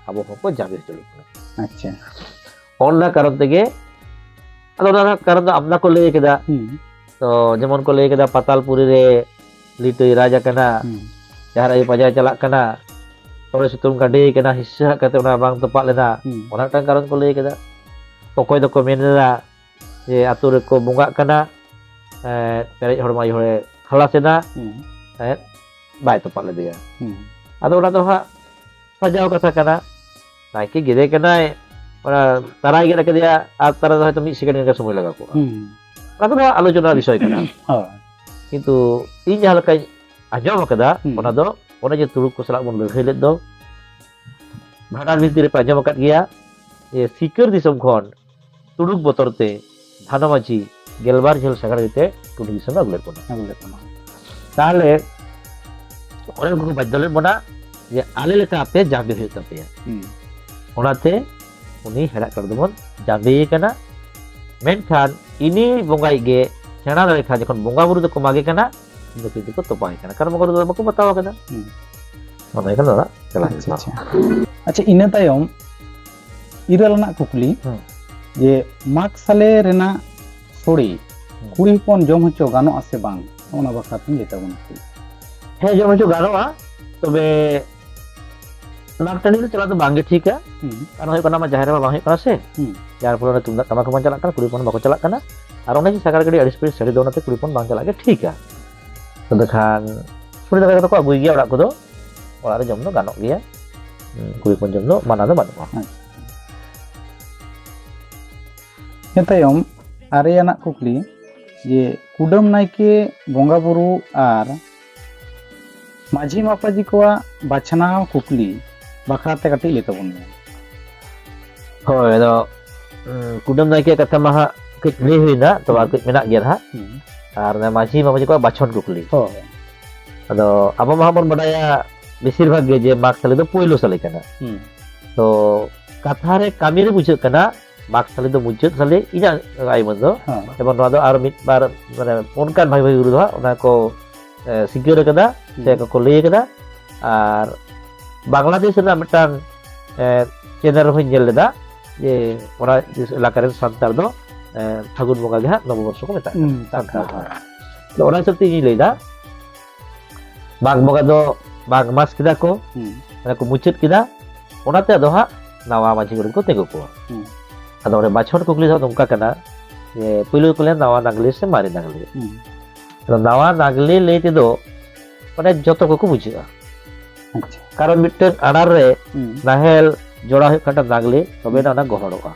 abo ko jabe cholu. Acha. Onna karon tege ado na karon da amna ko lei keda to jemon ko lei keda Patalpuri re Litoi raja kena jahar ayu pajai calak kena tore sutum kade kena hissa kate ona bang tepak lena ona tang karon ko lei keda pokoi doko menera je atur ko bunga kena perej hor mai hore halasena bai tepak le dia ado ona to ha pajau kata kena naiki gede kena ona tarai gede ke dia atara hoyto mi second ka somoy laga ko ona to alochona বিষয় kena কিন্তু ᱤᱧ ᱡᱟᱦᱟᱸ ᱞᱮᱠᱟᱧ ᱟᱸᱡᱚᱢ ᱟᱠᱟᱫᱟ ᱚᱱᱟ ᱫᱚ ᱚᱱᱟ ᱡᱮ ᱛᱩᱲᱩᱠ ᱠᱚ ᱥᱟᱞᱟᱜ ᱵᱚᱱ ᱞᱟᱹᱲᱦᱟᱹᱭ ᱞᱮᱫ ᱫᱚ ᱵᱷᱟᱸᱰᱟᱱ ᱵᱷᱤᱛᱤᱨ ᱨᱮ ᱯᱮ ᱟᱸᱡᱚᱢ ᱟᱠᱟᱫ ᱜᱮᱭᱟ ᱡᱮ ᱥᱤᱠᱟᱹᱨ ᱫᱤᱥᱚᱢ ᱠᱷᱚᱱ ᱛᱩᱲᱩᱠ ᱵᱚᱛᱚᱨ ᱛᱮ ᱫᱷᱟᱱᱚ ᱢᱟᱹᱡᱷᱤ ᱜᱮᱞᱵᱟᱨ ᱡᱷᱟᱹᱞ ᱥᱟᱜᱟᱲ ᱠᱟᱛᱮ ᱴᱩᱰᱩ ᱫᱤᱥᱚᱢ ᱟᱹᱜᱩ ᱞᱮᱫ ᱵᱚᱱᱟ ᱟᱹᱜᱩ ᱞᱮᱫ ᱵᱚᱱᱟ ᱛᱟᱦᱚᱞᱮ ᱚᱱᱮ ᱩᱱᱠᱩ ᱠᱚ ᱵᱟᱫᱽᱫᱷᱚ ᱞᱮᱫ ᱵᱚᱱᱟ ᱡᱮ ᱟᱞᱮ ᱞᱮᱠᱟ ᱟᱯᱮ ᱡᱟᱸᱵᱮ ᱦᱩᱭᱩᱜ ᱛᱟᱯᱮᱭᱟ ᱚᱱᱟᱛᱮ ᱩᱱᱤ ᱦᱮᱲᱟᱜ ᱠᱟᱰᱟ ᱫᱚᱵᱚᱱ ᱡᱟᱸᱵᱮ ᱠᱟᱱᱟ ᱢᱮᱱᱠᱷᱟन ᱤᱱᱤ ᱵᱚᱸᱜᱟᱭᱤᱡ ᱜᱮ ᱥᱮᱬᱟ ᱫᱟᱲᱮ ᱠᱷᱟᱱ ᱡᱚᱠᱷᱚᱱ ᱵᱚᱸᱜᱟ ᱵᱩᱨᱩ ᱫᱚᱠᱚ ᱢᱟᱜᱮ ᱠᱟᱱᱟ ᱩᱱ ᱫᱚ ᱠᱤᱱᱛᱩ ᱠᱚ ᱛᱚᱯᱟᱭ ᱠᱟᱱᱟ ᱠᱟᱨᱚᱱ ᱵᱚᱸᱜᱟ ᱵᱩᱨᱩ ᱫᱚ ᱵᱟᱠᱚ ᱵᱟᱛᱟᱣ ᱠᱟᱫᱟ ᱚᱱᱟ ᱠᱟᱱᱟ ᱫᱟᱫᱟ ᱪᱟᱞᱟᱜ ᱟᱪᱪᱷᱟ ᱟᱪᱪᱷᱟ ᱟᱪᱪᱷᱟ ᱤᱱᱟᱹ ᱛᱟᱭᱚᱢ ᱤᱨᱟᱹᱞ ᱟᱱᱟᱜ ᱠᱩᱠᱞᱤ ᱡᱮ ᱢᱟᱜᱽ ᱥᱟᱞᱮ ᱨᱮᱱᱟᱜ ᱥᱚᱲᱮ ᱠᱩᱲᱤ ᱦᱚᱯᱚᱱ ᱡᱚᱢ ᱦᱚᱪᱚ ᱜᱟᱱᱚᱜ ᱟᱥᱮ ᱵᱟᱝ ᱚᱱᱟ ᱵᱟᱠᱷᱨᱟ ᱛᱮᱧ ᱞᱟᱹᱭ ᱛᱟᱵᱚᱱᱟ ᱦᱮᱸ ᱡᱚᱢ ᱦᱚᱪᱚ ᱜᱟᱱᱚᱜᱼᱟ ᱛᱚᱵᱮ ᱱᱟᱜ ᱴᱟᱺᱰᱤ ᱫᱚ ᱪᱟᱞᱟᱣ ᱫᱚ ᱵᱟᱝᱜᱮ ᱴᱷᱤᱠᱟ ᱠᱟᱨᱚᱱ ᱦᱩᱭᱩᱜ ᱠᱟᱱᱟ ᱟᱢᱟᱜ ᱡᱟᱦᱮᱨ ᱨᱮᱢᱟ ᱵᱟᱝ ᱦᱩᱭᱩᱜ ᱠᱟᱱᱟ ᱥᱮ ᱡᱟᱨ ᱯᱷᱚᱞᱮ ᱛᱩᱢᱫᱟᱜ ᱴᱟᱢᱟᱠ ᱦᱚᱸ ᱵᱟᱝ ᱪᱟᱞᱟᱜ ᱠᱟᱱᱟ ᱠᱩᱲᱤ ᱦᱚᱯᱚᱱ ᱵᱟᱠᱚ ᱪᱟᱞᱟᱜ ᱠᱟᱱᱟ ᱟᱨ ᱚᱱᱮ ᱡᱮ ᱥᱟᱜᱟᱲ ᱜᱟᱹᱰᱤ ᱟᱹᱲᱤᱥ ᱯᱟᱹᱲᱤᱥ ᱥᱟᱹᱲᱤ ᱫᱚ ᱚᱱᱟᱛᱮ ᱠᱩᱲᱤ ᱦᱚᱯᱚᱱ ᱵᱟᱝ ᱪᱟᱞᱟᱜ ᱜᱮ ᱴᱷᱤᱠᱟ ᱛᱚᱵᱮ ᱠᱷᱟᱱ ᱥᱚᱲᱮ ᱫᱟᱠᱟ ᱠᱚᱫᱚ ᱠᱚ ᱟᱹᱜᱩᱭ ᱜᱮᱭᱟ ᱚᱲᱟᱜ ᱠᱚᱫᱚ ᱚᱲᱟᱜ ᱨᱮ ᱡᱚᱢ ᱫᱚ ᱜᱟᱱᱚᱜ ᱜᱮᱭᱟ ᱠᱩᱲᱤ ᱦᱚᱯᱚᱱ ᱡᱚᱢ ᱫᱚ ᱢᱟᱱᱟ ᱫᱚ ᱵᱟᱹᱱᱩᱜᱼᱟ ᱤᱱᱟᱹ ᱛᱟᱭᱚᱢ ᱟᱨᱮ ᱟᱱᱟᱜ ᱠᱩᱠᱞᱤ ᱡᱮ ᱠᱩᱰᱟᱹᱢ ᱱᱟᱭᱠᱮ ᱵᱚᱸᱜᱟ ᱵᱩᱨᱩ ᱟᱨ ᱢᱟᱹᱡᱷᱤ ᱢᱟᱯᱟᱡᱤ ᱠᱚᱣᱟᱜ ᱵᱟᱪᱷᱱᱟᱣ ᱠᱩᱠᱞᱤ ᱵᱟᱠᱷᱨᱟᱛᱮ ᱠᱟᱹᱴᱤᱡ ᱞᱟᱹᱭ ᱛᱟᱵᱚᱱ ᱢᱮ ᱦᱳᱭ ᱟᱫᱚ ᱠᱩᱰᱟᱹᱢ ᱱᱟᱭᱠᱮ ᱠᱟᱛᱷᱟ ᱢᱟ ᱦᱟᱸᱜ ᱠᱟᱹᱡ ᱞᱟᱹᱭ ᱦᱩᱭᱱᱟ ᱛᱚ ᱟᱨ ᱠᱟᱹᱡ ᱢᱮᱱᱟᱜ ᱜᱮᱭᱟ ᱦᱟᱸᱜ ᱟᱨ ᱢᱟᱹᱡᱷᱤ ᱢᱟᱯᱟᱡᱤ ᱠᱚᱣᱟᱜ ᱵᱟᱪᱷᱚᱱ ᱠᱩᱠᱞᱤ ᱟᱫᱚ ᱟᱵᱚ ᱢᱟ ᱵᱚᱱ ᱵᱟᱰᱟᱭᱟ ᱵᱮᱥᱤᱨ ᱵᱷᱟᱜᱽ ᱜᱮ ᱡᱮ ᱢᱟᱜᱽ ᱥᱟᱞᱮ ᱫᱚ ᱯᱳᱭᱞᱳ ᱥᱟᱞᱮ ᱠᱟᱱᱟ ᱛᱚ ᱠᱟᱛᱷᱟ ᱨᱮ ᱠᱟᱹᱢᱤ ᱨᱮ ᱵᱩᱡᱷᱟᱹᱜ ᱠᱟᱱᱟ ᱢᱟᱜᱽ ᱥᱟᱞᱮ ᱫᱚ ᱢᱩᱪᱟᱹᱫ ᱥᱟᱞᱮ ᱤᱧᱟᱹᱜ ᱟᱭᱢᱟᱹᱱ ᱫᱚ ᱮᱵᱚᱝ ᱱᱚᱣᱟ ᱫᱚ ᱟᱨ ᱢᱤᱫ ᱵᱟᱨ ᱢᱟᱱᱮ ᱚᱱᱠᱟᱱ ᱵᱷᱟᱜᱤ ᱵᱷᱟᱜᱤ ᱜᱩᱨᱩ ᱫᱚ ᱦᱟᱸᱜ ᱚᱱᱟ ᱠᱚ ᱥᱤᱠᱟᱹᱨ ᱟᱠᱟᱫᱟ ᱥᱮ ᱠᱚ ᱞᱟᱹᱭ ᱟᱠᱟᱫᱟ ᱟᱨ ᱵᱟᱝᱞᱟᱫᱮশ ᱨᱮᱱᱟᱜ ᱢᱤᱫᱴᱟᱝ ᱪᱮᱱᱮᱞ ᱨᱮᱦᱚᱸᱧ ᱧᱮᱞ ᱞᱮᱫᱟ ᱡᱮ ᱚᱱᱟ ᱮᱞᱟᱠᱟ ᱨᱮᱱ ᱥᱟᱱᱛᱟᱲ ᱫᱚ ᱯᱷᱟᱹᱜᱩᱱ ᱵᱚᱸᱜᱟ ᱜᱮ ᱦᱟᱸᱜ ᱱᱚᱵᱚᱵᱚᱨᱥᱚ ᱠᱚ ᱢᱮᱛᱟᱜ ᱠᱟᱱᱟ ᱚᱱᱟ ᱦᱤᱥᱟᱹᱵ ᱛᱮ ᱤᱧᱤᱧ ᱞᱟᱹᱭᱫᱟ ᱢᱟᱜᱽ ᱵᱚᱸᱜᱟ ᱫᱚ ᱢᱟᱜᱽ ᱢᱟᱥ ᱠᱮᱫᱟ ᱠᱚ ᱢᱟᱱᱮ ᱠᱚ ᱢᱩᱪᱟᱹᱫ ᱠᱮᱫᱟ ᱚᱱᱟᱛᱮ ᱟᱫᱚ ᱦᱟᱸᱜ ᱱᱟᱣᱟ ᱢᱟᱹᱡᱷᱤ ᱜᱚᱰᱮᱛ ᱠᱚ ᱛᱤᱸᱜᱩ ᱠᱚᱣᱟ ᱟᱫᱚ ᱚᱸᱰᱮ ᱵᱟᱪᱷᱚᱱ ᱠᱩᱠᱞᱤ ᱫᱚ ᱱᱚᱝᱠᱟ ᱠᱟᱱᱟ ᱡᱮ ᱯᱳᱭᱞᱳ ᱠᱚ ᱞᱟᱹᱭᱟ ᱱᱟᱣᱟ ᱱᱟᱜᱽᱞᱮ ᱥᱮ ᱢᱟᱨᱮ ᱱᱟᱜᱽᱞᱮ ᱟᱫᱚ ᱱᱟᱣᱟ ᱱᱟᱜᱽᱞᱮ ᱞᱟᱹᱭ ᱛᱮᱫᱚ ᱢᱟᱱᱮ ᱡᱚᱛᱚ ᱠᱚᱠᱚ ᱵᱩᱡᱷᱟᱹᱜᱼᱟ ᱠᱟᱨᱚᱱ ᱢᱤᱫᱴᱮᱱ ᱟᱲᱟᱨ ᱨᱮ ᱱᱟᱦᱮᱞ ᱡᱚᱲᱟ ᱦᱩᱭᱩᱜ ᱠᱟᱱᱟ ᱱᱟᱜᱽᱞᱮ ᱛᱚᱵᱮᱱᱟ ᱚᱱᱟ ᱜᱚᱦᱚᱲᱚᱜᱼᱟ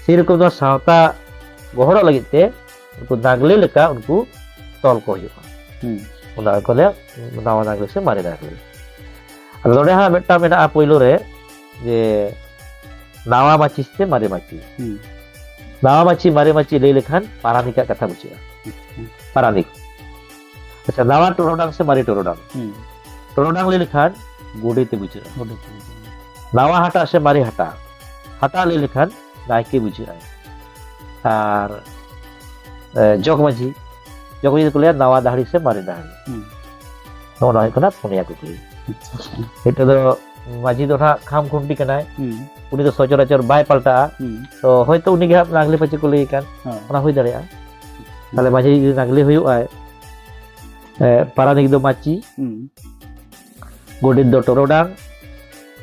ᱥᱮᱨᱚᱠᱚᱢ ᱫᱚ ᱥᱟᱶᱛᱟ ᱜᱚᱦᱚᱲᱚᱜ ᱞᱟᱹᱜᱤᱫ ᱛᱮ उनको नागले लेका उनको तौल को हुआ उना को ले नावा नागले से मारे नागले अब लोडे हा बेटा मेना आप पहिलो रे जे नावा माची से मारे माची नावा माची मारे माची ले लेखान पारानिका कथा बुझिया पारानिक अच्छा नावा टोरोडांग से मारे टोरोडांग ले लेखान गोडे ते बुझिया नावा हटा से मारे हटा हटा ले लेखान नायके बुझिया और जग माझी को लिया नावा दाढ़ी से मारे दाढ़ी नोना है कना पुनिया कुकली इटे दो माझी दो ना खाम खुंटी कनाय उनी तो सचराचर बाय पलटा तो होयतो उनी गे नागले पचे को लई कान ओना होय दाड़ेया ताले माझी नागले हुयु आय पारानिक दो माची गोडिन दो टोरोडांग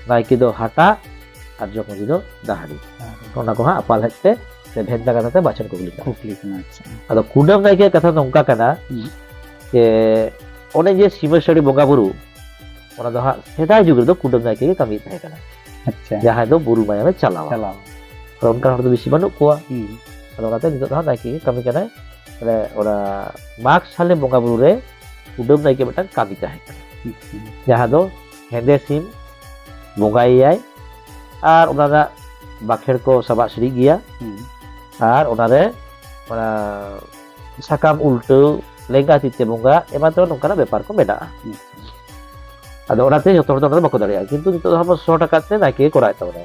नायके दो हाटा और जग माझी दो दाढ़ी ओना को हा अपाल हेते भेदा कथा बाचन कुकली अद कुडम नायके कथा नौका कना जे ओने जे सीमेश्वरी बोंगा बुरु ओना दो हा सेदाय जुग रे कुडम नायके के कमी थाय कना अच्छा जहां दो बुरु माया में चलावा और उनका हर दो बेसी बानु कोआ अद ओनाते नितो दो नायके के कमी कना माने ओना माग साले बोंगा बुरु रे कुडम नायके बेटा कमी थाय कना जहां दो हेंदे सिम बोंगायय और ओना बाखेर को सबा सरी गया और ओनारे माना साकाम उल्टो लेंगा तिते बोंगा एमा तो नोंकाना बेपार को मेना आदो ओनाते जतो हर दो बको दाड़िया किंतु नितो हम 100 टाका ते नाके कराय तबना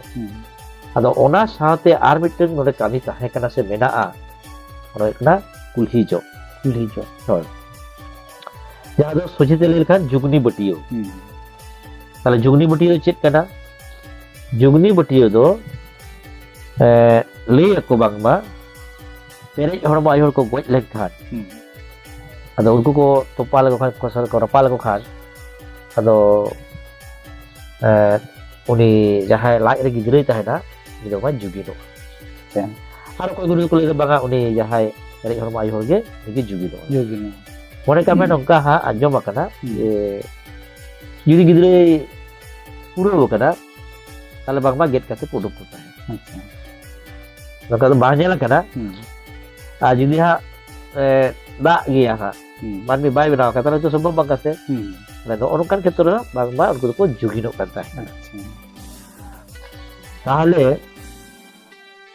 आदो ओना साथे आर मिटन नोडे कामी ताहे कना से मेना ओना एकना कुल्ही जो होय जहां दो सोचिते लेखान जुगनी बटियो ताले जुगनी बटियो चेक कना जुगनी बटियो दो ले को बांगमा पेरे हरम आय हर को गज लेखान अदो उनको को तोपाल को खान कोसल को रपाल को खान अदो उनी जहां लाज रे गिदरे ताहेना बिदो मा जुगिनो आर को गुरु को ले बांगा उनी जहां पेरे हरम आय हर गे निगे जुगिनो मोने का में नंका हा आजम आकना जे जुदी गिदरे पुरो कना ताले बांगमा गेट काते पुडुक को ताहे अच्छा नका तो बाहर जेला कना आज जुदी हा दा गिया हा मानमी बाय बनाव कता तो संभव बांग काते ना तो ओनकान क्षेत्र रे बांगमा उनको को जुगिनो करता है ताहले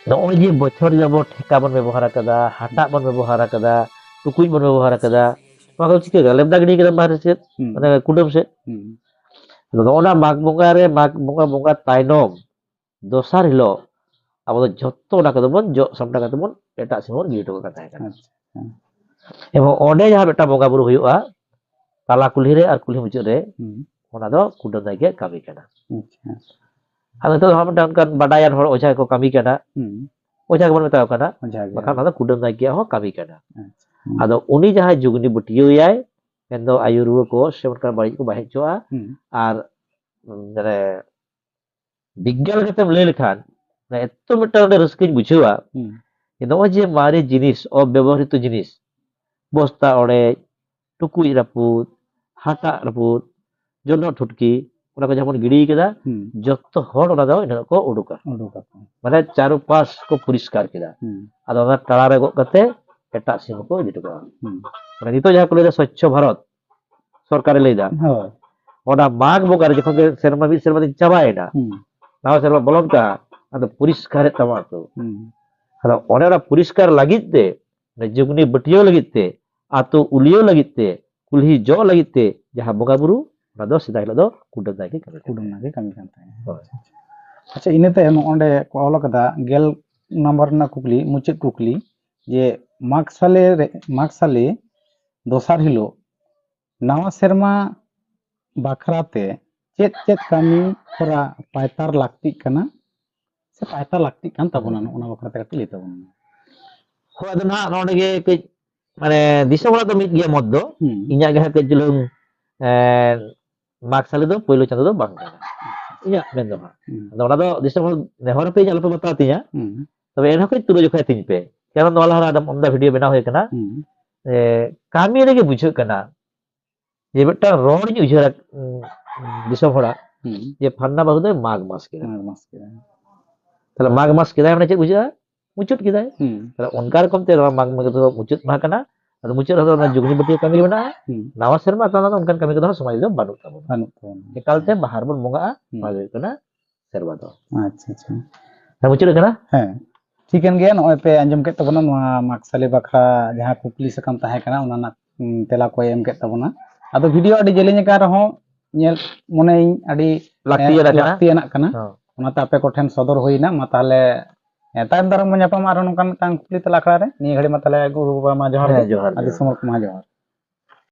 ᱱᱚᱜᱼᱚᱭ ᱡᱮ ᱵᱚᱪᱷᱚᱨ ᱡᱟᱵᱚ ᱴᱷᱮᱠᱟ ᱵᱚᱱ ᱵᱮᱵᱚᱦᱟর ᱟᱠᱟᱫᱟ, ᱦᱟᱴᱟᱜ ᱵᱚᱱ ᱵᱮᱵᱚᱦᱟর ᱟᱠᱟᱫᱟ, ᱴᱩᱠᱩᱡ ᱵᱚᱱ ᱵᱮᱵᱚᱦᱟর ᱟᱠᱟᱫᱟ, ᱱᱚᱣᱟ ᱠᱚ ᱪᱤᱠᱟᱹ ᱜᱮ ᱞᱮᱵᱫᱟ ᱜᱤᱰᱤ ᱠᱮᱫᱟ ᱵᱟᱦᱨᱮ ᱥᱮᱫ, ᱢᱟᱱᱮ ᱠᱩᱰᱟᱹᱢ ᱥᱮᱫ। ᱱᱚᱜᱼᱚᱱᱟ ᱢᱟᱜᱽ ᱵᱚᱸᱜᱟ ᱨᱮ ᱢᱟᱜᱽ ᱵᱚᱸᱜᱟ ᱛᱟᱭᱱᱚᱢ ᱫᱚᱥᱟর ᱦᱤᱞᱳᱜ ᱟᱵᱚ ᱫᱚ ᱡᱷᱚᱛᱚ ᱚᱱᱟ ᱠᱚᱫᱚ ᱵᱚᱱ ᱡᱚᱜ ᱥᱟᱢᱴᱟᱣ ᱠᱟᱛᱮ ᱵᱚᱱ ᱮᱴᱟᱜ ᱥᱮᱫ ᱵᱚᱱ ᱜᱤᱰᱤ ᱦᱚᱴᱚ ᱠᱟᱜ ᱛᱟᱦᱮᱸ ᱠᱟᱱᱟ। এবং ᱚᱸᱰᱮ ᱡᱟᱦᱟᱸ ᱢᱤᱫᱴᱟᱝ ᱵᱚᱸᱜᱟ ᱵᱩᱨᱩ ᱦᱩᱭᱩᱜᱼᱟ ᱛᱟᱞᱟ ᱠᱩᱞᱦᱤ ᱨᱮ ᱟᱨ ᱠᱩᱞᱦᱤ ᱢᱩᱪᱟᱹᱫ ᱨᱮ, ᱚᱱᱟ ᱫᱚ ᱠᱩᱰᱟᱹᱢ ᱱᱟᱭᱠᱮ ᱠᱟᱹᱢᱤ ᱠᱟᱱᱟ। ᱟᱫᱚ ᱱᱤᱛᱚᱜ ᱫᱚ ᱢᱤᱫᱴᱟᱝ ᱚᱱᱠᱟᱱ ᱵᱟᱰᱟᱭᱟᱱ ᱦᱚᱲ ᱚᱡᱷᱟ ᱠᱚ ᱠᱟᱹᱢᱤ ᱠᱟᱱᱟ, ᱚᱡᱷᱟ ᱜᱮᱵᱚᱱ ᱢᱮᱛᱟᱣ ᱠᱟᱱᱟ, ᱵᱟᱠᱷᱟᱱ ᱚᱱᱟ ᱫᱚ ᱠᱩᱰᱟᱹᱢ ᱱᱟᱭᱠᱮᱭᱟᱜ ᱦᱚᱸ ᱠᱟᱹᱢᱤ ᱠᱟᱱᱟ। ᱟᱫᱚ ᱩᱱᱤ ᱡᱟᱦᱟᱸᱭ ᱡᱩᱜᱽᱱᱤ ᱵᱩᱴᱤᱭᱟᱹᱣᱟᱭ ᱢᱮᱱᱫᱚ ᱟᱭᱩ ᱨᱩᱣᱟᱹ ᱠᱚ ᱥᱮ ᱚᱱᱠᱟ ᱵᱟᱹᱲᱤᱡ ᱠᱚ ᱵᱟᱭ ᱦᱚᱪᱚᱜᱼᱟ। ᱟᱨ ᱢᱟᱱᱮ বিজ্ঞান ᱞᱮᱠᱟᱛᱮᱢ ᱞᱟᱹᱭ ᱞᱮᱠᱷᱟᱱ এত মিটার অনেক রসকিন বুঝেওয়া নয় যে মারে জিনিস অব্যবহৃত জিনিস বস্তা অড়েজ টুকুই রাপুদ হাটা রাপুদ জন্য ঠুটকি ওনা को যেমন গিড়ি কেদা যত হড় ওনা দাও এটা কো উডুকা মানে চারপাশ কো পরিষ্কার কেদা আদো ওনা টাড়ারে গো কাতে এটা সিম কো ইদি টুকা মানে নিতো যাহা কো স্বচ্ছ ভারত সরকারে লইদা ওনা মাঘ বগারে যখন সেরমা বি সেরমা দিন চাবায়না নাও সেরমা বলন কা আদো পরিষ্কারে তামাতো আদো ওনা পরিষ্কার লাগিতে जुगनी बटियो लगिते आतो उलियो लगिते कुल्ही जो लगिते जहां बंगा बुरु ना दो सिदा हिलो दो कुडम नायके कमी कान ताहे अच्छा इनेते नोंडे को ऑल कदा गेल नंबर ना कुकली मुचे कुकली जे माग साले दोसार हिलो नवा सेरमा बाखराते चेत चेत कमी थोड़ा पायतार लागती कना से पायतार लागती कान तबना ओना बखराते कति ले तबना हो अदो ना नोंडे गे कई माने दिसम वाला तो मिट गया मत दो इन्या गे कई जुलुंग माग साले दो पहिलो चांदो दो बांग काना इन्या मेन दो हा अदो ओना दो दिसम नेहर पे जाल पे बता तिया तबे एना कई तुलो जोखा तिन पे कारण नोला हरा आदम ओंदा वीडियो बना होय कना कामी रे गे बुझो कना जे बेटा रोड नि उजरा दिसम होड़ा जे फन्ना बाहु दो माग मास के तले माग मास के माने चे बुझा मुचुत किदाय तले ओनकार कमते माग माग तो मुचुत मा कना अदो मुचुत हदो ना जुगनी बटिया कमी बना नावा सेरमा तना ओनकान कमी कदो समाज दो बानु ताबो एकालते बाहर बन मंगा मागे कना सेरवा दो अच्छा अच्छा ना मुचुत कना हां ठीकन गया नय पे अंजम के तबना नवा मागसाले बखरा जहां कुकली सकम ताहे कना ओना ना तेला को एम के तबना अदो वीडियो अडी जेलेኝ का रहो नेल मने अडी लाक्तियाना कना ओनाते आपे को ठेन सदर होइना मा ताले तायम दारम ᱧᱟᱯᱟᱢ ᱟᱨ ᱱᱚᱝᱠᱟᱱ ᱢᱤᱫᱴᱟᱝ ᱠᱩᱠᱞᱤ ᱛᱮᱞᱟ ᱟᱠᱷᱲᱟ ᱨᱮ ᱱᱤᱭᱟᱹ ᱜᱷᱟᱹᱲᱤ ᱢᱟ ᱛᱟᱦᱞᱮ ᱜᱩᱨᱩ ᱵᱟᱵᱟ ᱢᱟ ᱡᱚᱦᱟᱨ ᱟᱹᱰᱤ ᱥᱚᱢᱚᱨ ᱢᱟ ᱡᱚᱦᱟᱨ